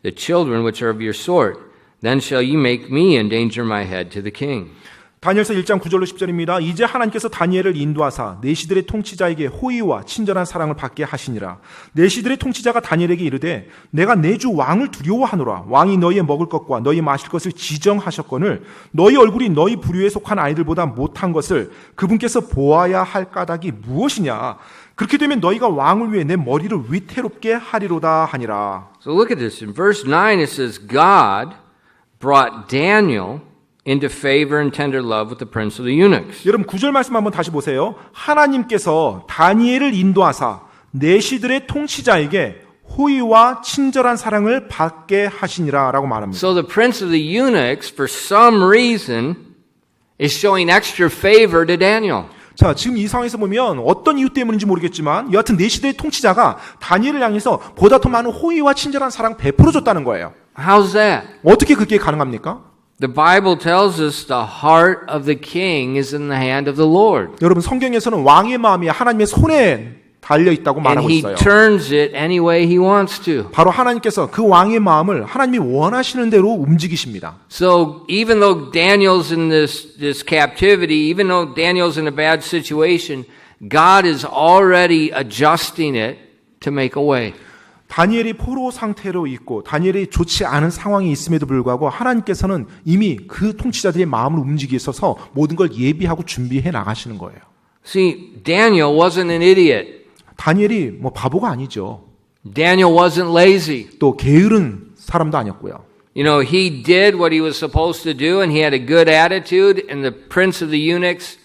the children which are of your sort? Then shall ye make me endanger my head to the king. 다니엘서 1장 9절로 10절입니다. 이제 하나님께서 다니엘을 인도하사 내시들의 통치자에게 호의와 친절한 사랑을 받게 하시니라. 내시들의 통치자가 다니엘에게 이르되 내가 내 주 왕을 두려워하노라. 왕이 너희의 먹을 것과 너희 마실 것을 지정하셨거늘 너희 얼굴이 너희 부류에 속한 아이들보다 못한 것을 그분께서 보아야 할 까닭이 무엇이냐. 그렇게 되면 너희가 왕을 위해 내 머리를 위태롭게 하리로다 하니라. So look at this. In verse 9 it says, God brought Daniel into favor and tender love with the prince of the eunuchs. 여러분 9절 말씀 한번 다시 보세요. 하나님께서 다니엘을 인도하사 내시들의 통치자에게 호의와 친절한 사랑을 받게 하시니라라고 말합니다. So the prince of the eunuchs, for some reason, is showing extra favor to Daniel. 자, 지금 이 상황에서 보면 어떤 이유 때문인지 모르겠지만 여하튼 내시들의 통치자가 다니엘을 향해서 보다 더 많은 호의와 친절한 사랑 베풀어줬다는 거예요. How's that? 어떻게 그게 가능합니까? The Bible tells us the heart of the king is in the hand of the Lord. 여러분 성경에서는 왕의 마음이 하나님의 손에 달려 있다고 And 말하고 he 있어요. turns it any way he wants to. 바로 하나님께서 그 왕의 마음을 하나님이 원하시는 대로 움직이십니다. So even though Daniel's in this captivity, even though Daniel's in a bad situation, God is already adjusting it to make a way. 다니엘이 포로 상태로 있고 다니엘이 좋지 않은 상황이 있음에도 불구하고 하나님께서는 이미 그 통치자들의 마음을 움직이게 있어서 모든 걸 예비하고 준비해 나가시는 거예요. See, Daniel wasn't an idiot. 다니엘이 뭐 바보가 아니죠. Daniel wasn't lazy. 또 게으른 사람도 아니었고요. You know, he did what he was supposed to do and he had a good attitude and the prince of the eunuchs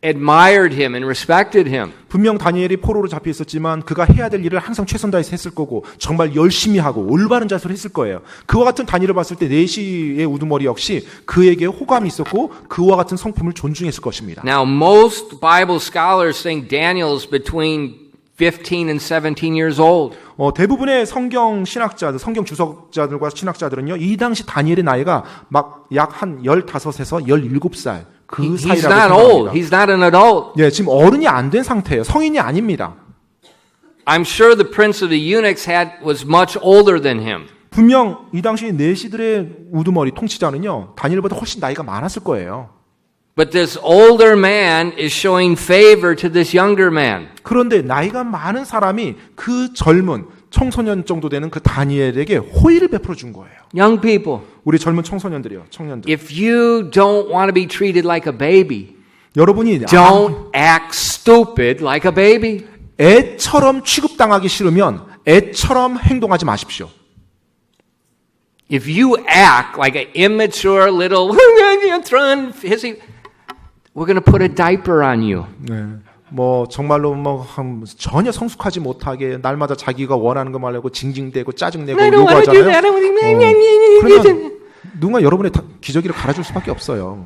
admired him and respected him. 분명 다니엘이 포로로 잡혀 있었지만 그가 해야 될 일을 항상 최선 다해서 했을 거고 정말 열심히 하고 올바른 자세로 했을 거예요. 그와 같은 다니엘을 봤을 때 내시의 우두머리 역시 그에게 호감이 있었고 그와 같은 성품을 존중했을 것입니다. Now, most Bible scholars think Daniel is between 15 and 17 years old. 대부분의 성경 신학자들, 성경 주석자들과 신학자들은요, 이 당시 다니엘의 나이가 막 약 한 15에서 17살 그 He's 사이라고 not old. 생각합니다. He's not an adult. 예, 지금 어른이 안 된 상태예요. 성인이 아닙니다. I'm sure the prince of the eunuchs was much older than him. 분명 이 당시 내시들의 우두머리 통치자는요, 다니엘보다 훨씬 나이가 많았을 거예요. But this older man is showing favor to this younger man. 그런데 나이가 많은 사람이 그 젊은 청소년 정도 되는 그 다니엘에게 호의를 베풀어 준 거예요. Young people, 우리 젊은 청소년들이요, 청년들. if you don't want to be treated like a baby, 여러분이 don't act stupid like a baby. 애처럼 취급당하기 싫으면 애처럼 행동하지 마십시오. If you act like an immature little throwing hissy, we're going to put a diaper on you. 네. 뭐 정말로 뭐 전혀 성숙하지 못하게 날마다 자기가 원하는 거 말하고 징징대고 짜증내고 요구하잖아요. 그러면 누군가 여러분의 기저귀를 갈아줄 수밖에 없어요.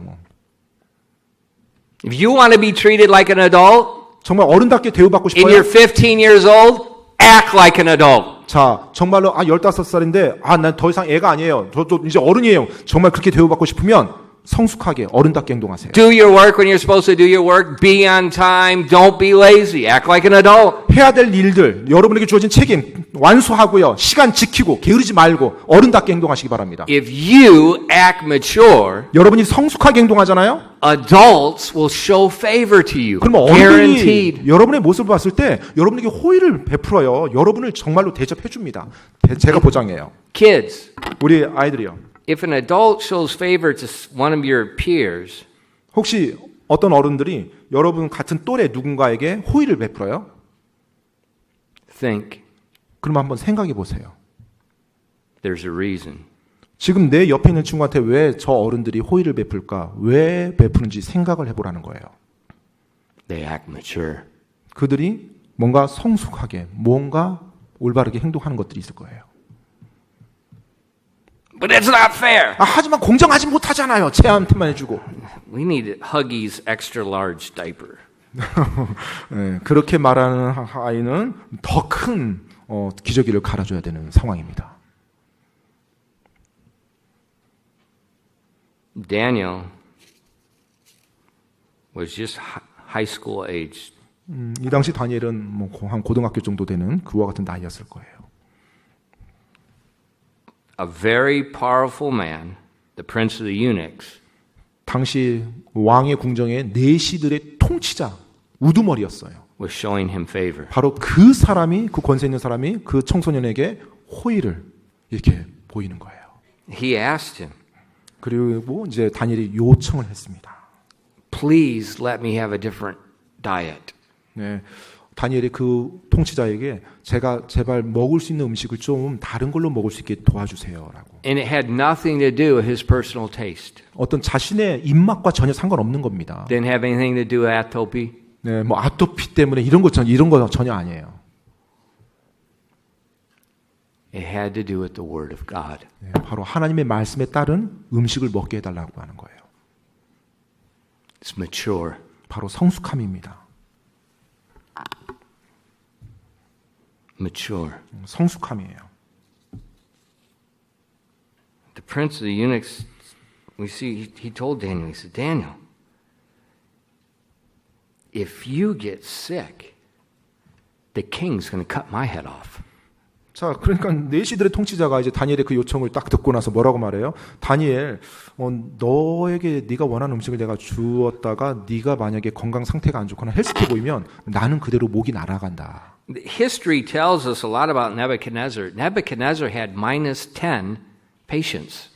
If you want to be treated like an adult, 정말 어른답게 대우받고 and 싶어요. you're 15 years old, act like an adult. 자, 정말로 15살인데 난 더 이상 애가 아니에요. 저도 이제 어른이에요. 정말 그렇게 대우받고 싶으면 성숙하게 어른답게 행동하세요. Do your work when you're supposed to do your work. Be on time. Don't be lazy. Act like an adult. 해야 될 일들, 여러분에게 주어진 책임 완수하고요. 시간 지키고 게으르지 말고 어른답게 행동하시기 바랍니다. If you act mature, 여러분이 성숙하게 행동하잖아요. adults will show favor to you. 그러면 Guaranteed. 어른들이 여러분의 모습을 봤을 때 여러분에게 호의를 베풀어요. 여러분을 정말로 대접해 줍니다. 제가 보장해요. Kids, 우리 아이들이요. if an adult shows favor to one of your peers, 혹시 어떤 어른들이 여러분 같은 또래 누군가에게 호의를 베풀어요? Think 그럼 한번 생각해 보세요. there's a reason. 지금 내 옆에 있는 친구한테 왜 저 어른들이 호의를 베풀까? 왜 베푸는지 생각을 해보라는 거예요. They act mature. 그들이 뭔가 성숙하게, 뭔가 올바르게 행동하는 것들이 있을 거예요. But it's not fair. 하지만 공정하지 못하잖아요. 쟤한테만 해주고. We need Huggies extra large diaper. 네, 그렇게 말하는 아이는 더 큰 기저귀를 갈아줘야 되는 상황입니다. Daniel was just high school age. 이 당시 다니엘은 뭐 한 고등학교 정도 되는 그와 같은 나이였을 거예요. A very powerful man, the prince of the eunuchs, 당시 왕의 궁정의 내시들의 통치자 우두머리였어요. was showing him favor. 바로 그 사람이 그 권세 있는 사람이 그 청소년에게 호의를 이렇게 보이는 거예요. He asked him, 그리고 이제 다니엘이 요청을 했습니다. please let me have a different diet. 네, 다니엘이 그 통치자에게 제가 제발 먹을 수 있는 음식을 좀 다른 걸로 먹을 수 있게 도와주세요라고. And it had nothing to do with his personal taste. 어떤 자신의 입맛과 전혀 상관없는 겁니다. Didn't have anything to do with atopy. 네, 뭐 아토피 때문에 이런 거 전혀 아니에요. It had to do with the word of God. 네, 바로 하나님의 말씀에 따른 음식을 먹게 해달라고 하는 거예요. It's mature. 바로 성숙함입니다. Mature. 성숙함이에요. The prince of the eunuchs, we see, he told Daniel, he said, Daniel, if you get sick, the king's going to cut my head off. 자, 그러니까 내시들의 통치자가 이제 다니엘의 그 요청을 딱 듣고 나서 뭐라고 말해요? 다니엘, 너에게 네가 원하는 음식을 내가 주었다가 네가 만약에 건강 상태가 안 좋거나 헬스케 보이면 나는 그대로 목이 날아간다. History tells us a lot about Nebuchadnezzar. Nebuchadnezzar had -10 patience.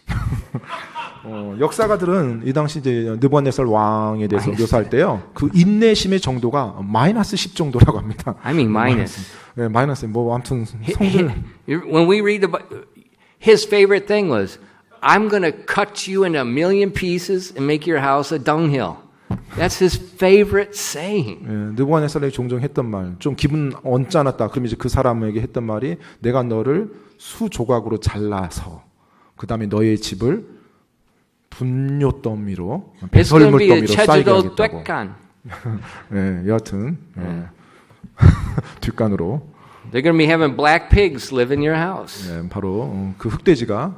역사가들은 이 당시 이제 느부갓네살 왕에 대해서 묘사할 때요, 그 인내심의 정도가 -10 정도라고 합니다. I mean minus. 네, 마이너스. 뭐 아무튼 성들. When we read about his favorite thing was, I'm going to cut you into a million pieces and make your house a dunghill. That's his favorite saying. 네, 느부갓네살이 종종 했던 말, 좀 기분 언짢았다. 그럼 이제 그 사람에게 했던 말이, 내가 너를 수 조각으로 잘라서 그 다음에 너의 집을 분뇨 더미로, It's going to 배설물 be a 더미로 쌓이게 제주도 하겠다고. 뒷간. 네, 여하튼 뒷간으로. They're going to be having black pigs live in your house. 네, 바로 그 흑돼지가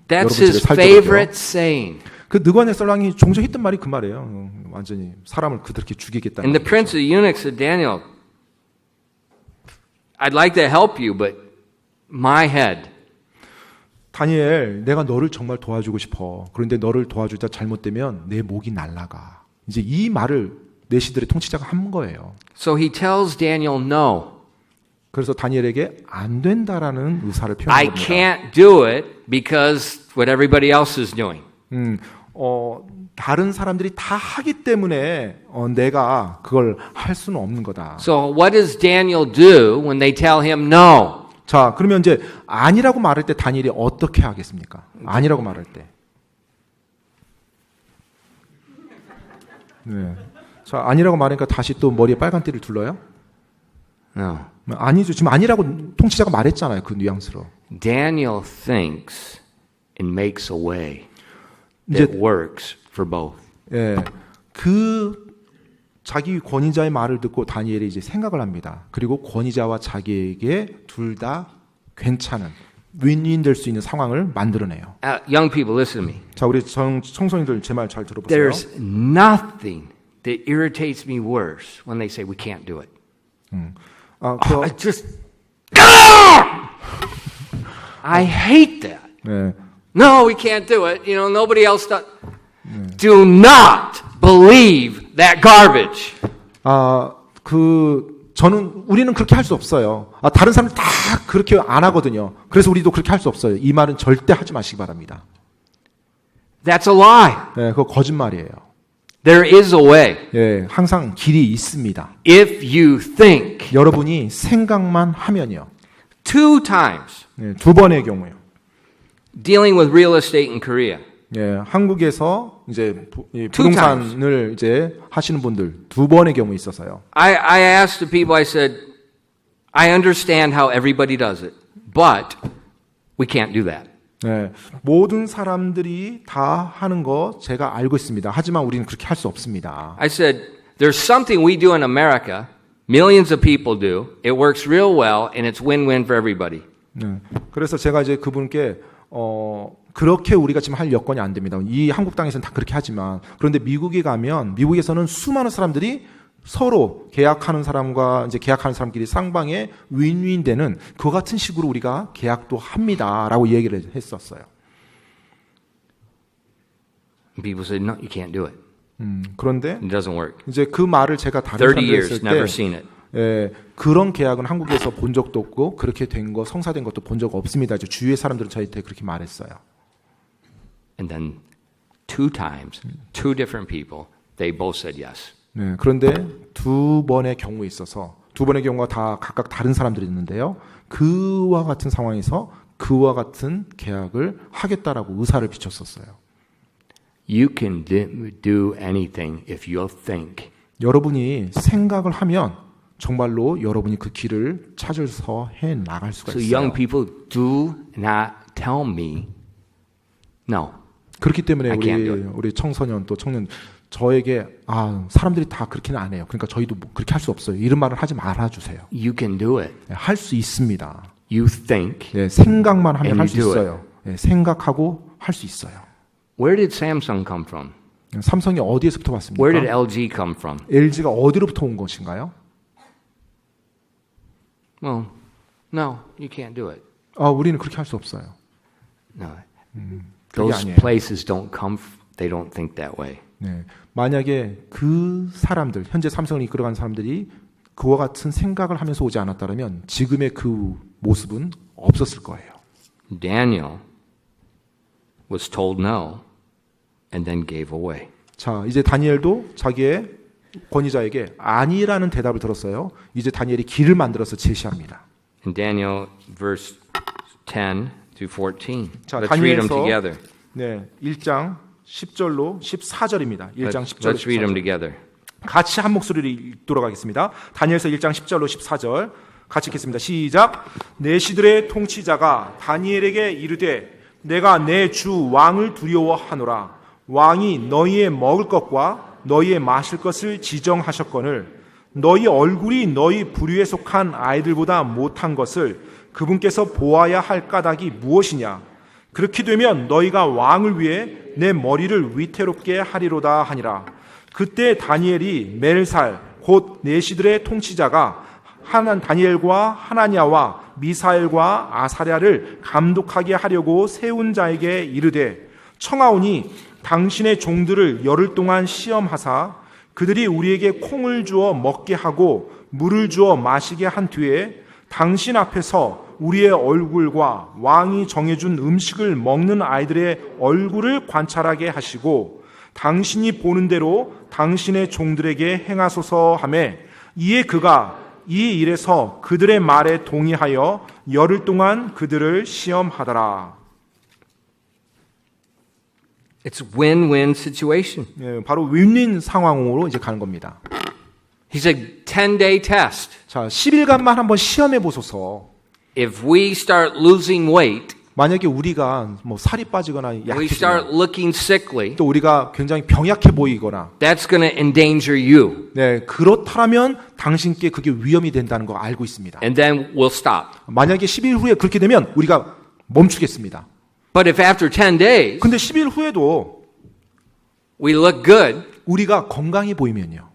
That's 여러분 집에 his 살도록 favorite saying. 그 느부갓네살 왕이 종종 했던 말이 그 말이에요. 완전히 사람을 그렇게 죽이겠다는. And the prince of the eunuchs said, Daniel, I'd like to help you, but my head. 다니엘, 내가 너를 정말 도와주고 싶어. 그런데 너를 도와주다 잘못되면 내 목이 날아가. 이제 이 말을 내시들의 통치자가 한 거예요. So he tells Daniel no. 그래서 다니엘에게 안 된다라는 의사를 I 표현합니다. can't do it because what everybody else is doing. 다른 사람들이 다 하기 때문에 내가 그걸 할 수는 없는 거다. So what does Daniel do when they tell him no? 자, 그러면 이제 아니라고 말할 때 다니엘이 어떻게 하겠습니까? 아니라고 말할 때. 네. 자, 아니라고 말하니까 다시 또 머리에 빨간 띠를 둘러요? No. 아니죠. 지금 아니라고 통치자가 말했잖아요. 그 뉘앙스로. Daniel thinks and makes a way 이제 that works for both. 예, 그 자기 권위자의 말을 듣고 다니엘이 이제 생각을 합니다. 그리고 권위자와 자기에게 둘 다 괜찮은 윈윈 될 수 있는 상황을 만들어내요. Young people, listen to me. 자, 우리 청소년들 제 말 잘 들어보세요. There's nothing that irritates me worse when they say we can't do it. I just I hate that. 네, No, we can't do it. You know, nobody else does. Do not believe that garbage. 우리는 그렇게 할 수 없어요. 다른 사람들 다 그렇게 안 하거든요. 그래서 우리도 그렇게 할 수 없어요. 이 말은 절대 하지 마시기 바랍니다. That's a lie. 네, 그거 거짓말이에요. There is a way. 예, 항상 길이 있습니다. If you think. 여러분이 생각만 하면요. 2 times. 예, 두 번의 경우요. Dealing with real estate in Korea. 예, 한국에서 이제 부동산을 이제 하시는 분들 두 번의 경우 있어서요. I asked the people, I said, I understand how everybody does it, but we can't do that. 네, 모든 사람들이 다 하는 거 제가 알고 있습니다. 하지만 우리는 그렇게 할 수 없습니다. I said, there's something we do in America, millions of people do, it works real well, and it's win-win for everybody. 네, 그래서 제가 이제 그분께 그렇게 우리가 지금 할 여건이 안 됩니다. 이 한국 땅에서는 다 그렇게 하지만 그런데 미국에 가면 미국에서는 수많은 사람들이 서로 계약하는 사람과 이제 계약하는 사람끼리 쌍방에 윈윈 되는 그 같은 식으로 우리가 계약도 합니다라고 얘기를 했었어요. And people said, no, you can't do it. 그런데 It doesn't work. 이제 그 말을 제가 다른 30 사람들이 years, 했을 never 때 seen it. 예, 그런 계약은 한국에서 본 적도 없고 그렇게 된 거 성사된 것도 본 적 없습니다. 이제 주위의 사람들은 저희한테 그렇게 말했어요. And then 2 times, 2 different people, they both said yes. 네, 그런데 두 번의 경우에 있어서 두 번의 경우가 다 각각 다른 사람들이 있는데요. 그와 같은 상황에서 그와 같은 계약을 하겠다라고 의사를 비쳤었어요. You can do anything if you think. 여러분이 생각을 하면 정말로 여러분이 그 길을 찾아서 해 나갈 수가 So 있어요. young people, do not tell me no. 그렇기 때문에 I can't do it. 우리 청소년 또 청년 저에게 사람들이 다 그렇게는 안 해요. 그러니까 저희도 뭐 그렇게 할 수 없어요. 이런 말을 하지 말아 주세요. You can do it. 할 수 있습니다. You think. 네, 생각만 하면 And 할 수 you do 있어요. 네, 생각하고 할 수 있어요. Where did Samsung come from? 삼성이 어디에서부터 왔습니까? Where did LG come from? LG가 어디로부터 온 것인가요? Well, no, you can't do it. 우리는 그렇게 할 수 없어요. No. 그게 Those 아니에요. places don't come, they don't think that way. 네, 만약에 그 사람들, 현재 삼성을 이끌어간 사람들이 그와 같은 생각을 하면서 오지 않았다면 지금의 그 모습은 없었을 거예요. Daniel was told no and then gave away. 자, 이제 다니엘도 자기의 권위자에게 아니라는 대답을 들었어요. 이제 다니엘이 길을 만들어서 제시합니다. In Daniel verse 10 through 14. 자, Let's read them 다니엘서 together. 네, 1장 10절로 14절입니다. 1장 10절. Let's read them together. 같이 한 목소리로 읽도록 하겠습니다. 다니엘서 1장 10절로 14절 같이 읽겠습니다. 시작. 내시들의 통치자가 다니엘에게 이르되 내가 내 주 왕을 두려워하노라. 왕이 너희의 먹을 것과 너희의 마실 것을 지정하셨거늘 너희 얼굴이 너희 부류에 속한 아이들보다 못한 것을 그분께서 보아야 할 까닭이 무엇이냐. 그렇게 되면 너희가 왕을 위해 내 머리를 위태롭게 하리로다 하니라. 그때 다니엘이 멜살 곧 내시들의 통치자가 다니엘과 하나냐와 미사엘과 아사랴를 감독하게 하려고 세운 자에게 이르되 청하오니 당신의 종들을 열흘 동안 시험하사 그들이 우리에게 콩을 주어 먹게 하고 물을 주어 마시게 한 뒤에 당신 앞에서 우리의 얼굴과 왕이 정해준 음식을 먹는 아이들의 얼굴을 관찰하게 하시고 당신이 보는 대로 당신의 종들에게 행하소서 하매 이에 그가 이 일에서 그들의 말에 동의하여 열흘 동안 그들을 시험하더라. It's win-win situation. 예, 바로 윈윈 상황으로 이제 가는 겁니다. He said 10-day test. 자, 10일간만 한번 시험해 보소서. If we start losing weight, 만약에 우리가 뭐 살이 빠지거나 we 약해지거나 start looking sickly, 또 우리가 굉장히 병약해 보이거나 that's going to endanger you. 네, 그렇다면 당신께 그게 위험이 된다는 거 알고 있습니다. And then we'll stop. 만약에 10일 후에 그렇게 되면 우리가 멈추겠습니다. But if after 10 days 근데 10일 후에도 we look good, 우리가 건강해 보이면요.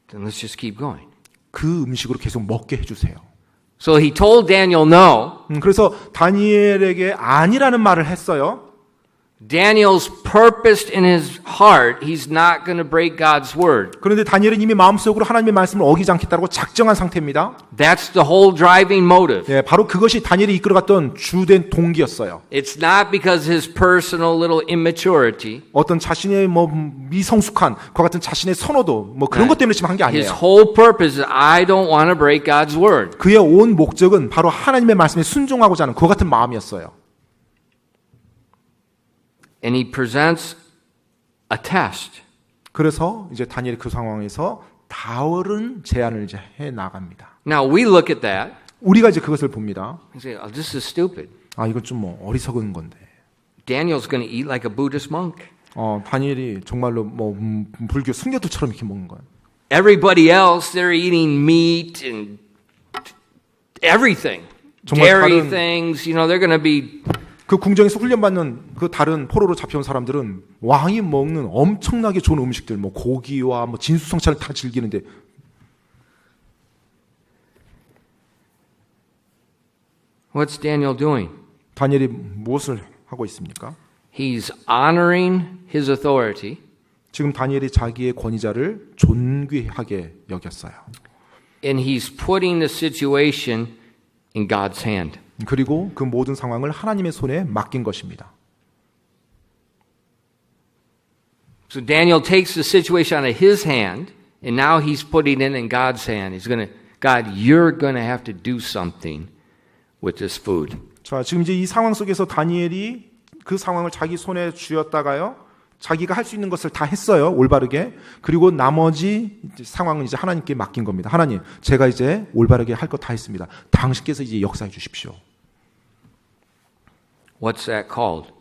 then let's just keep going. 그 음식으로 계속 먹게 해주세요. So he told Daniel no, 그래서 다니엘에게 아니라는 말을 했어요. Daniel's purposed in his heart he's not going to break God's word. 그런데 다니엘은 이미 마음속으로 하나님의 말씀을 어기지 않겠다고 작정한 상태입니다. That's the whole driving motive. 예, 바로 그것이 다니엘이 이끌어갔던 주된 동기였어요. It's not because his personal little immaturity. 어떤 자신의 뭐 미성숙한 그와 같은 자신의 선호도 뭐 그런 것 때문에 지금 한 게 His 아니에요. whole purpose is I don't want to break God's word. 그의 온 목적은 바로 하나님의 말씀에 순종하고자 하는 그와 같은 마음이었어요. And he presents a test. 그래서 이제 다니엘이 그 상황에서 다른 제안을 이제 해 나갑니다. Now we look at that 우리가 이제 그것을 봅니다. and say, "Oh, this is stupid. 아, 이건 좀 뭐 어리석은 건데. Daniel's going to eat like a Buddhist monk. 다니엘이 정말로 뭐 불교 순교도처럼 이렇게 먹는 거예요. Everybody else, they're eating meat and everything. 정말 Dairy 다른- things, they're going to be 그 궁정에서 훈련받는 그 다른 포로로 잡혀온 사람들은 왕이 먹는 엄청나게 좋은 음식들, 뭐 고기와 뭐 진수성찬을 다 즐기는데 What's Daniel doing? 다니엘이 무엇을 하고 있습니까? He's honoring his authority. 지금 다니엘이 자기의 권위자를 존귀하게 여겼어요. And he's putting the situation in God's hand. 그리고 그 모든 상황을 하나님의 손에 맡긴 것입니다. So Daniel takes the situation out of his hand, and now he's putting it in God's hand. He's going to, God, you're going to have to do something with this food. 자, 지금 이제 이 상황 속에서 다니엘이 그 상황을 자기 손에 쥐었다가요. 자기가 할 수 있는 것을 다 했어요. 올바르게. 그리고 나머지 상황은 이제 하나님께 맡긴 겁니다. 하나님, 제가 이제 올바르게 할 것 다 했습니다. 당신께서 이제 역사해 주십시오. What's that called?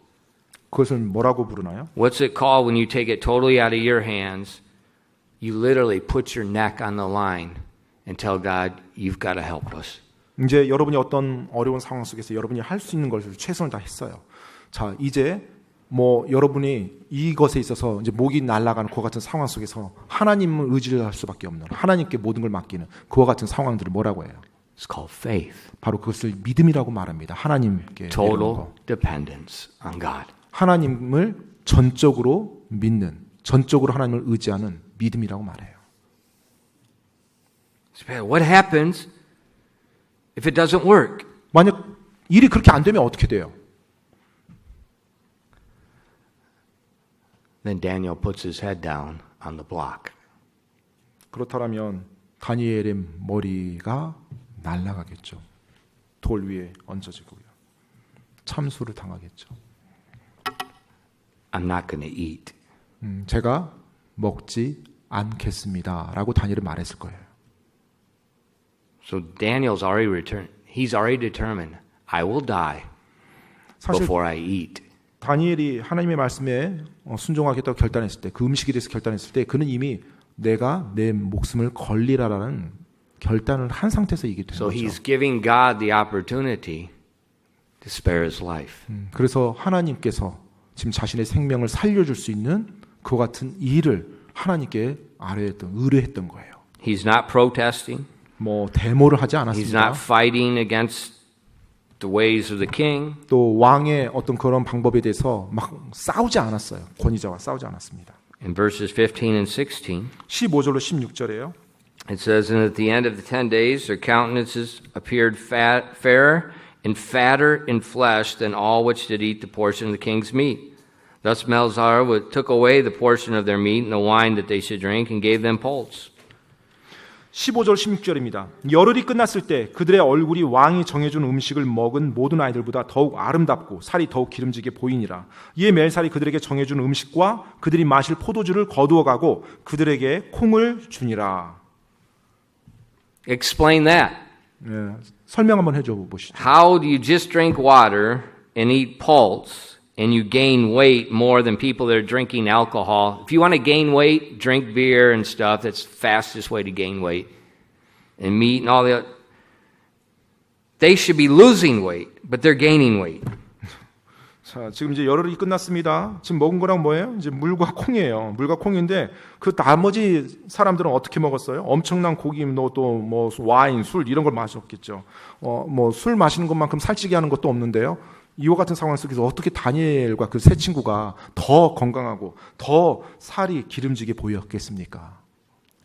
그것을 뭐라고 부르나요? What's it called when you take it totally out of your hands? You literally put your neck on the line and tell God, you've got to help us. 이제 여러분이 어떤 어려운 상황 속에서 여러분이 할 수 있는 것을 최선을 다했어요. 자, 이제 뭐 여러분이 이것에 있어서 이제 목이 날아가는 그와 같은 상황 속에서 하나님을 의지를 할 수밖에 없는 하나님께 모든 걸 맡기는 그와 같은 상황들을 뭐라고 해요? It's called faith. 바로 그것을 믿음이라고 말합니다. 하나님께 Total 내려놓은 거. dependence on God. 하나님을 전적으로 믿는, 전적으로 하나님을 의지하는 믿음이라고 말해요. So what happens if it doesn't work? 만약 일이 그렇게 안 되면 어떻게 돼요? Then Daniel puts his head down on the block. 그렇다면 다니엘의 머리가 날아가겠죠. 돌 위에 얹어지고요. 참수를 당하겠죠. I'm not going to eat. 제가 먹지 않겠습니다. 라고 다니엘은 말했을 거예요. So Daniel's already returned. He's already determined. I will die 사실 before I eat. 다니엘이 하나님의 말씀에 순종하겠다고 결단했을 때, 그 음식에 대해서 결단했을 때 그는 이미 내가 내 목숨을 걸리라라는 결단을 한 상태에서 이게 된 So 거죠. he's giving God the opportunity to spare his life. 그래서 하나님께서 지금 자신의 생명을 살려줄 수 있는 그 같은 일을 하나님께 의뢰했던 거예요. He's not protesting. 뭐 데모를 하지 He's 않았습니다. not fighting against the ways of the king. 또 왕의 어떤 그런 방법에 대해서 막 싸우지 않았어요. 권위자와 싸우지 않았습니다. In verses 15 and 16, 15절로 16절이에요. it says, And at the end of the 10 days, their countenances appeared fairer and fatter in flesh than all which did eat the portion of the king's meat. Thus Melzar took away the portion of their meat and the wine that they should drink and gave them poults. 15절 16절입니다. 열흘이 끝났을 때 그들의 얼굴이 왕이 정해준 음식을 먹은 모든 아이들보다 더욱 아름답고 살이 더욱 기름지게 보이니라. 이에 멜살이 그들에게 정해준 음식과 그들이 마실 포도주를 거두어가고 그들에게 콩을 주니라. Explain that. 예, 설명 한번 해줘 보시죠. How do you just drink water and eat pulse and you gain weight more than people that are drinking alcohol? If you want to gain weight, drink beer and stuff. That's the fastest way to gain weight. And meat and all the they should be losing weight, but they're gaining weight. 자, 지금 이제 열흘이 끝났습니다. 지금 먹은 거랑 뭐예요? 이제 물과 콩이에요. 물과 콩인데 그 나머지 사람들은 어떻게 먹었어요? 엄청난 고기, 또 뭐 와인, 술 이런 걸 마셨겠죠. 뭐 술 마시는 것만큼 살찌게 하는 것도 없는데요. 이와 같은 상황 속에서 어떻게 다니엘과 그 세 친구가 더 건강하고 더 살이 기름지게 보였겠습니까?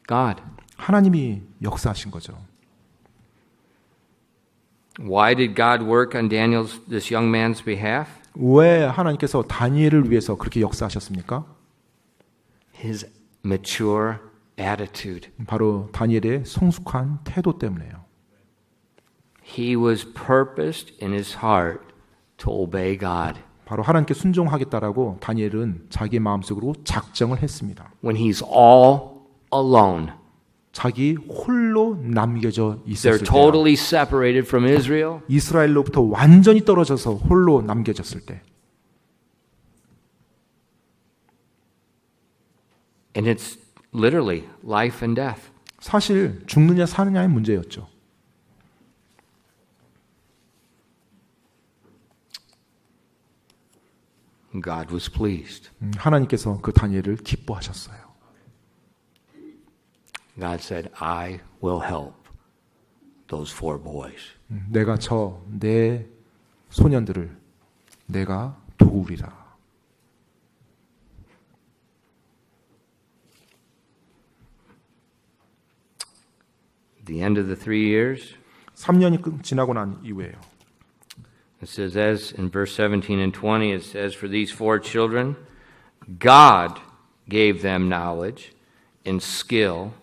God. 하나님이 역사하신 거죠. Why did God work on this young man's behalf? 왜 하나님께서 다니엘을 위해서 그렇게 역사하셨습니까? His mature attitude. 바로 다니엘의 성숙한 태도 때문에요. He was purposed in his heart to obey God. 바로 하나님께 순종하겠다라고 다니엘은 자기 마음속으로 작정을 했습니다. When he's all alone, 자기 홀로 남겨져 they're 있었을 때 totally separated from Israel. 이스라엘로부터 완전히 떨어져서 홀로 남겨졌을 때 And it's literally life and death. 사실 죽느냐 사느냐의 문제였죠. God was pleased. 하나님께서 그 다니엘을 기뻐하셨어요. God said, I will help those 4 boys. 내가 저 내 소년들을 내가 도우리라. At the end of the 3 years, 3년이 지나고 난 이후에요. it says, as in verse 17 and 20, it says, for these 4 children, God gave them knowledge and skill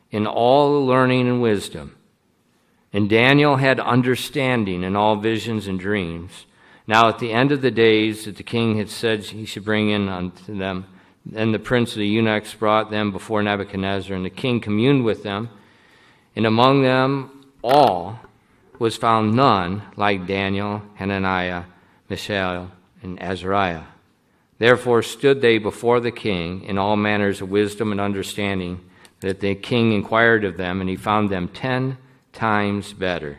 in all learning and wisdom. And Daniel had understanding in all visions and dreams. Now at the end of the days that the king had said he should bring in unto them, then the prince of the eunuchs brought them before Nebuchadnezzar, and the king communed with them. And among them all was found none like Daniel, Hananiah, Mishael, and Azariah. Therefore stood they before the king in all manners of wisdom and understanding, that the king inquired of them, and he found them 10 times better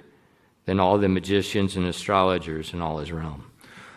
than all the magicians and astrologers in all his realm.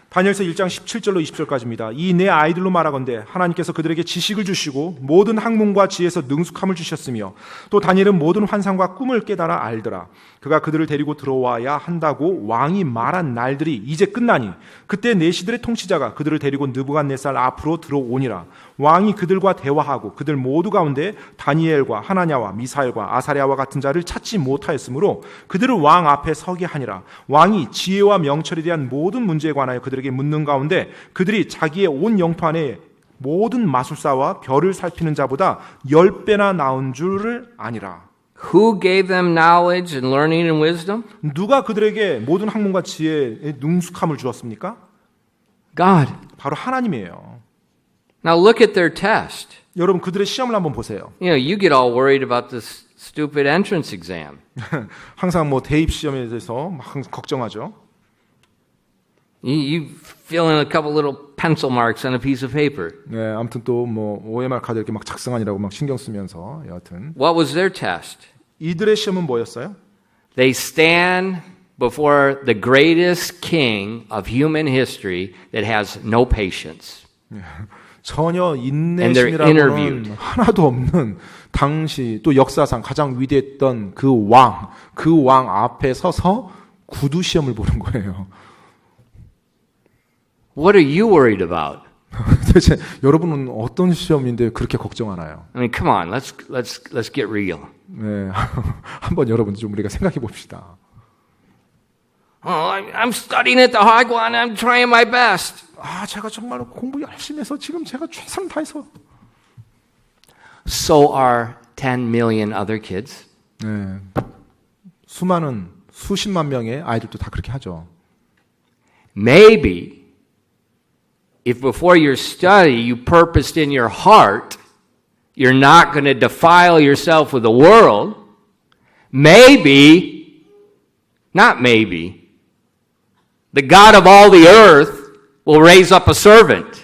다니엘서 1장 17절로 20절까지입니다. 이 내 아이들로 말하건대 하나님께서 그들에게 지식을 주시고 모든 학문과 지혜에서 능숙함을 주셨으며 또 다니엘은 모든 환상과 꿈을 깨달아 알더라. 그가 그들을 데리고 들어와야 한다고 왕이 말한 날들이 이제 끝나니 그때 내시들의 통치자가 그들을 데리고 느부갓네살 앞으로 들어오니라. 왕이 그들과 대화하고 그들 모두 가운데 다니엘과 하나냐와 미사엘과 아사랴와 같은 자를 찾지 못하였으므로 그들을 왕 앞에 서게 하니라. 왕이 지혜와 명철에 대한 모든 문제에 관하여 그들에게 묻는 가운데 그들이 자기의 온 영토 안에 모든 마술사와 별을 살피는 자보다 10배나 나은 줄을 아니라. Who gave them knowledge and learning and wisdom? 누가 그들에게 모든 학문과 지혜의 능숙함을 주었습니까? God. 바로 하나님이에요. Now look at their test. 여러분 그들의 시험을 한번 보세요. You get all worried about this stupid entrance exam. 항상 뭐 대입 시험에 대해서 막 걱정하죠. You fill in a couple little pencil marks on a piece of paper. 네, 아무튼 또 뭐 OMR 카드 이렇게 막 작성하느라고 막 신경 쓰면서 여하튼 What was their test? 이들의 시험은 뭐였어요? They stand before the greatest king of human history that has no patience. 전혀 And they're interviewed. 인내심이라고는 하나도 없는 당시 또 역사상 가장 위대했던 그 왕 앞에 서서 구두 시험을 보는 거예요. What are you worried about? 도대체 여러분은 어떤 시험인데 그렇게 걱정하나요? I mean, come on, let's get real. 네, 한번 여러분 좀 우리가 생각해 봅시다. I'm studying at the Hagwon. I'm trying my best. 아, 제가 정말로 공부 열심히 해서 지금 제가 최선을 다해서. So are 10 million other kids. 네, 수많은 수십만 명의 아이들도 다 그렇게 하죠. Maybe if before your study you purposed in your heart you're not going to defile yourself with the world, maybe, not maybe, the God of all the earth will raise up a servant.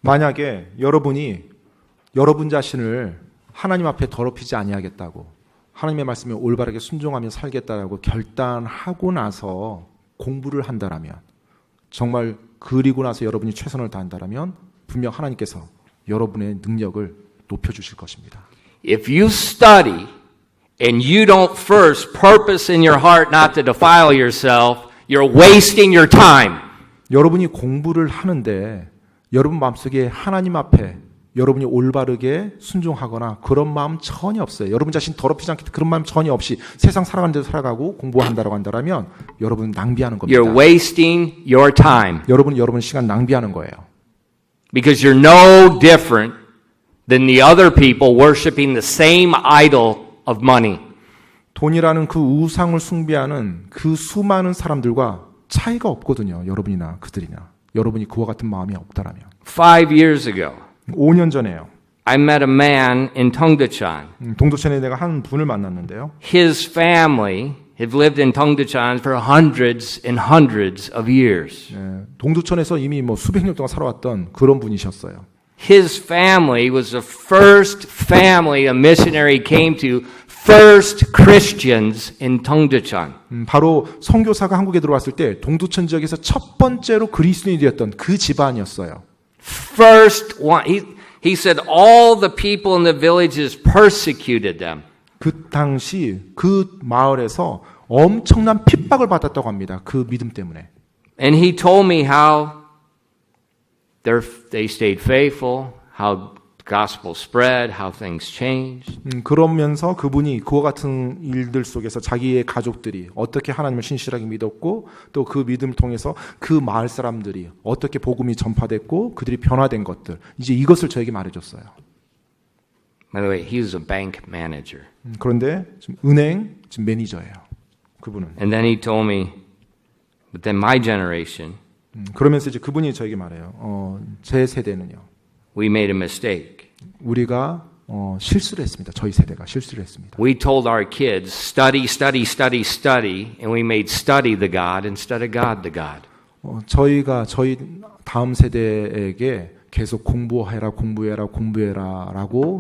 만약에 여러분이 여러분 자신을 하나님 앞에 더럽히지 아니하겠다고 하나님의 말씀에 올바르게 순종하며 살겠다라고 결단하고 나서 공부를 한다라면 정말 그리고 나서 여러분이 최선을 다한다라면 분명 하나님께서 여러분의 능력을 높여주실 것입니다. If you study and you don't first purpose in your heart not to defile yourself, you're wasting your time. 여러분이 공부를 하는데 여러분 마음속에 하나님 앞에 여러분이 올바르게 순종하거나 그런 마음 전혀 없어요. 여러분 자신 더럽히지 않게 그런 마음 전혀 없이 세상 살아가는 대로 살아가고 공부한다고 한다면 여러분 낭비하는 겁니다. You're wasting your time 여러분 시간 낭비하는 거예요. because you're no different than the other people worshiping the same idol of money. 돈이라는 그 우상을 숭배하는 그 수많은 사람들과 차이가 없거든요. 여러분이나 그들이나. 여러분이 그와 같은 마음이 없다라면. 5 years ago, 5년 전에요. I met a man in Tongduchan. 동두천에 내가 한 분을 만났는데요. His family had lived in Tongduchan for hundreds and hundreds of years. 동두천에서 이미 뭐 수백 년 동안 살아왔던 그런 분이셨어요. His family was the first family a missionary came to, first Christians in Tongduchan. 바로 선교사가 한국에 들어왔을 때 동두천 지역에서 첫 번째로 그리스도인이 되었던 그 집안이었어요. First one. He said all the people in the villages persecuted them. 그 당시 그 마을에서 엄청난 핍박을 받았다고 합니다. 그 믿음 때문에. And he told me how they stayed faithful, how the gospel spread, how things changed. 그러면서 그분이 그와 같은 일들 속에서 자기의 가족들이 어떻게 하나님을 신실하게 믿었고 또 그 믿음을 통해서 그 마을 사람들이 어떻게 복음이 전파됐고 그들이 변화된 것들 이제 이것을 저에게 말해줬어요. By the way, he was a bank manager. 그런데 지금 은행 지금 매니저예요. 그분은. And then he told me, but then my generation, 그러면서 이제 그분이 저에게 말해요. 제 세대는요. we made a mistake. 우리가 실수를 했습니다. 저희 세대가 실수를 했습니다. We told our kids, study, study, study, study, and we made study the God instead of God the God. 저희가 저희 다음 세대에게 계속 공부해라라고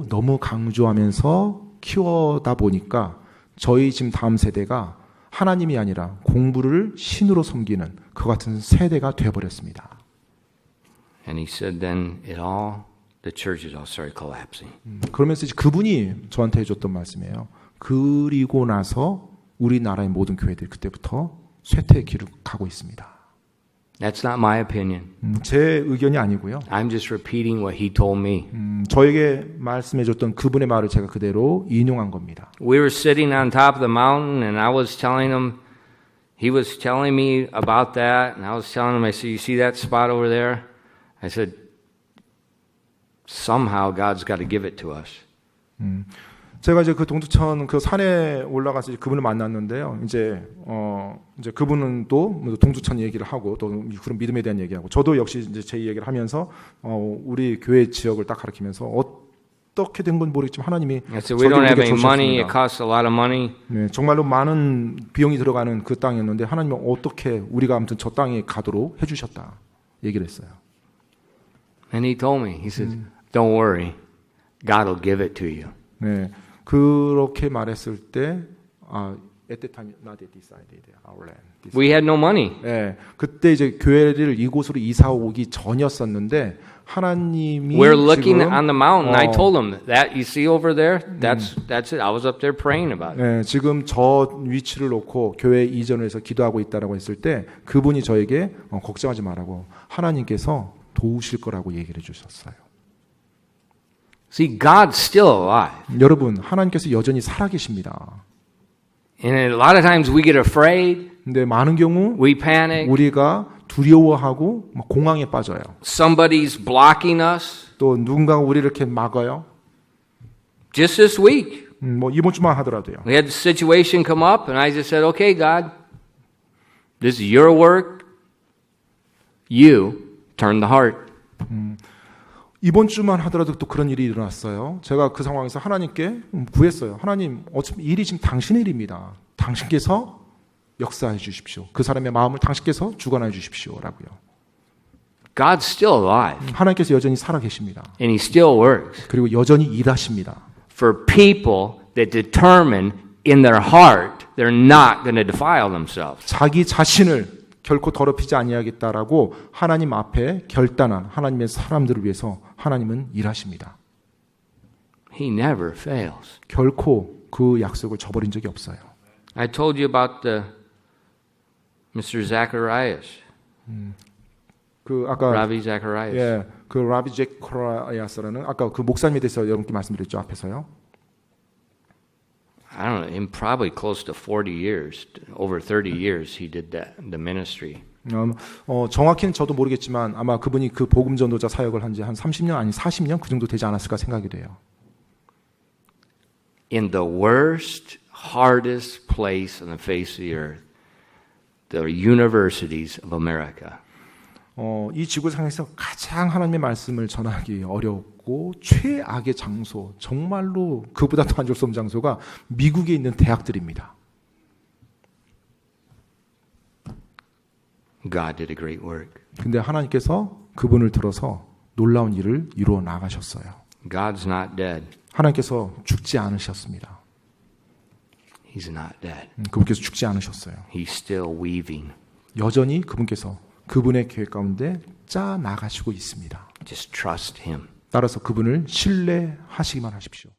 너무 강조하면서 키워다 보니까 저희 지금 다음 세대가 하나님이 아니라 공부를 신으로 섬기는 그 같은 세대가 되어버렸습니다. And he said then the churches all started collapsing. 그러면서 이제 그분이 저한테 해줬던 말씀이에요. 그리고 나서 우리나라의 모든 교회들이 그때부터 쇠퇴의 길을 가고 있습니다. That's not my opinion. 제 의견이 아니고요. I'm just repeating what he told me. 저에게 말씀해줬던 그분의 말을 제가 그대로 인용한 겁니다. We were sitting on top of the mountain and I was telling him, he was telling me about that and I was telling him, I said, you see that spot over there? I said, somehow God's got to give it to us. 제가 이제 그 동두천 그 산에 올라가서 이제 그분을 만났는데요. 이제 그분은 또 동두천 얘기를 하고 또 그런 믿음에 대한 얘기하고 저도 역시 이제 제 얘기를 하면서 우리 교회 지역을 딱 가리키면서 어떻게 된 건 모르겠지만 하나님이 I said, we don't have any money. It costs a lot of money. 네, 정말로 많은 비용이 들어가는 그 땅이었는데 하나님은 어떻게 우리가 아무튼 저 땅에 가도록 해주셨다 얘기를 했어요. And he told me, he said, don't worry, God will give it to you. 네, 그렇게 말했을 때, at the time not decided our land. We had no money. 네, 그때 이제 교회를 이곳으로 이사 오기 전이었었는데 하나님이 We're looking 지금, on the mountain. I told him that you see over there. That's it. I was up there praying about it. 네, 지금 저 위치를 놓고 교회 이전을 해서 기도하고 있다라고 했을 때 그분이 저에게 걱정하지 말라고 하나님께서 도우실 거라고 얘기를 해주셨어요. See, God's still alive. 여러분, 하나님께서 여전히 살아계십니다. And a lot of times we get afraid, 근데 많은 경우 we panic, 우리가 두려워하고 막 공황에 빠져요. somebody's blocking us. 또 누군가가 우리를 이렇게 막아요. Just this week, 뭐 이번 주만 하더라도요. we had a situation come up, and I just said, okay, God, this is your work. You turn the heart. 이번 주만 하더라도 또 그런 일이 일어났어요. 제가 그 상황에서 하나님께 구했어요. 하나님, 어차피 일이 지금 당신의 일입니다. 당신께서 역사해 주십시오. 그 사람의 마음을 당신께서 주관해 주십시오라고요. God's still alive, 하나님께서 여전히 살아계십니다. and He still works 그리고 여전히 일하십니다. for people that determine in their heart they're not going to defile themselves. 자기 자신을 결코 더럽히지 아니하겠다라고 하나님 앞에 결단한 하나님의 사람들을 위해서 하나님은 일하십니다. He never fails. 결코 그 약속을 저버린 적이 없어요. I told you about the Mr. Zacharias, 그 아까 Ravi Zacharias. 예, 그 라비 제코라야스라는 아까 그 목사님에 대해서 여러분께 말씀드렸죠 앞에서요. I don't know, in probably close to 40 years, over 30 years, he did that, the ministry. 정확히는 저도 모르겠지만 아마 그분이 그 복음 전도자 사역을 한 지 한 30년 아니 40년 그 정도 되지 않았을까 생각이 돼요. In the worst, hardest place on the face of the earth, the universities of America. 이 지구상에서 가장 하나님의 말씀을 전하기 어렵고 최악의 장소, 정말로 그보다 더 안 좋을 수 없는 장소가 미국에 있는 대학들입니다. God did a great work. 근데 하나님께서 그분을 들어서 놀라운 일을 이루어 나가셨어요. God's not dead. 하나님께서 죽지 않으셨습니다. He's not dead. 그분께서 죽지 않으셨어요. He's still weaving. 여전히 그분께서 그분의 계획 가운데 짜 나가시고 있습니다. Just trust Him. 따라서 그분을 신뢰하시기만 하십시오.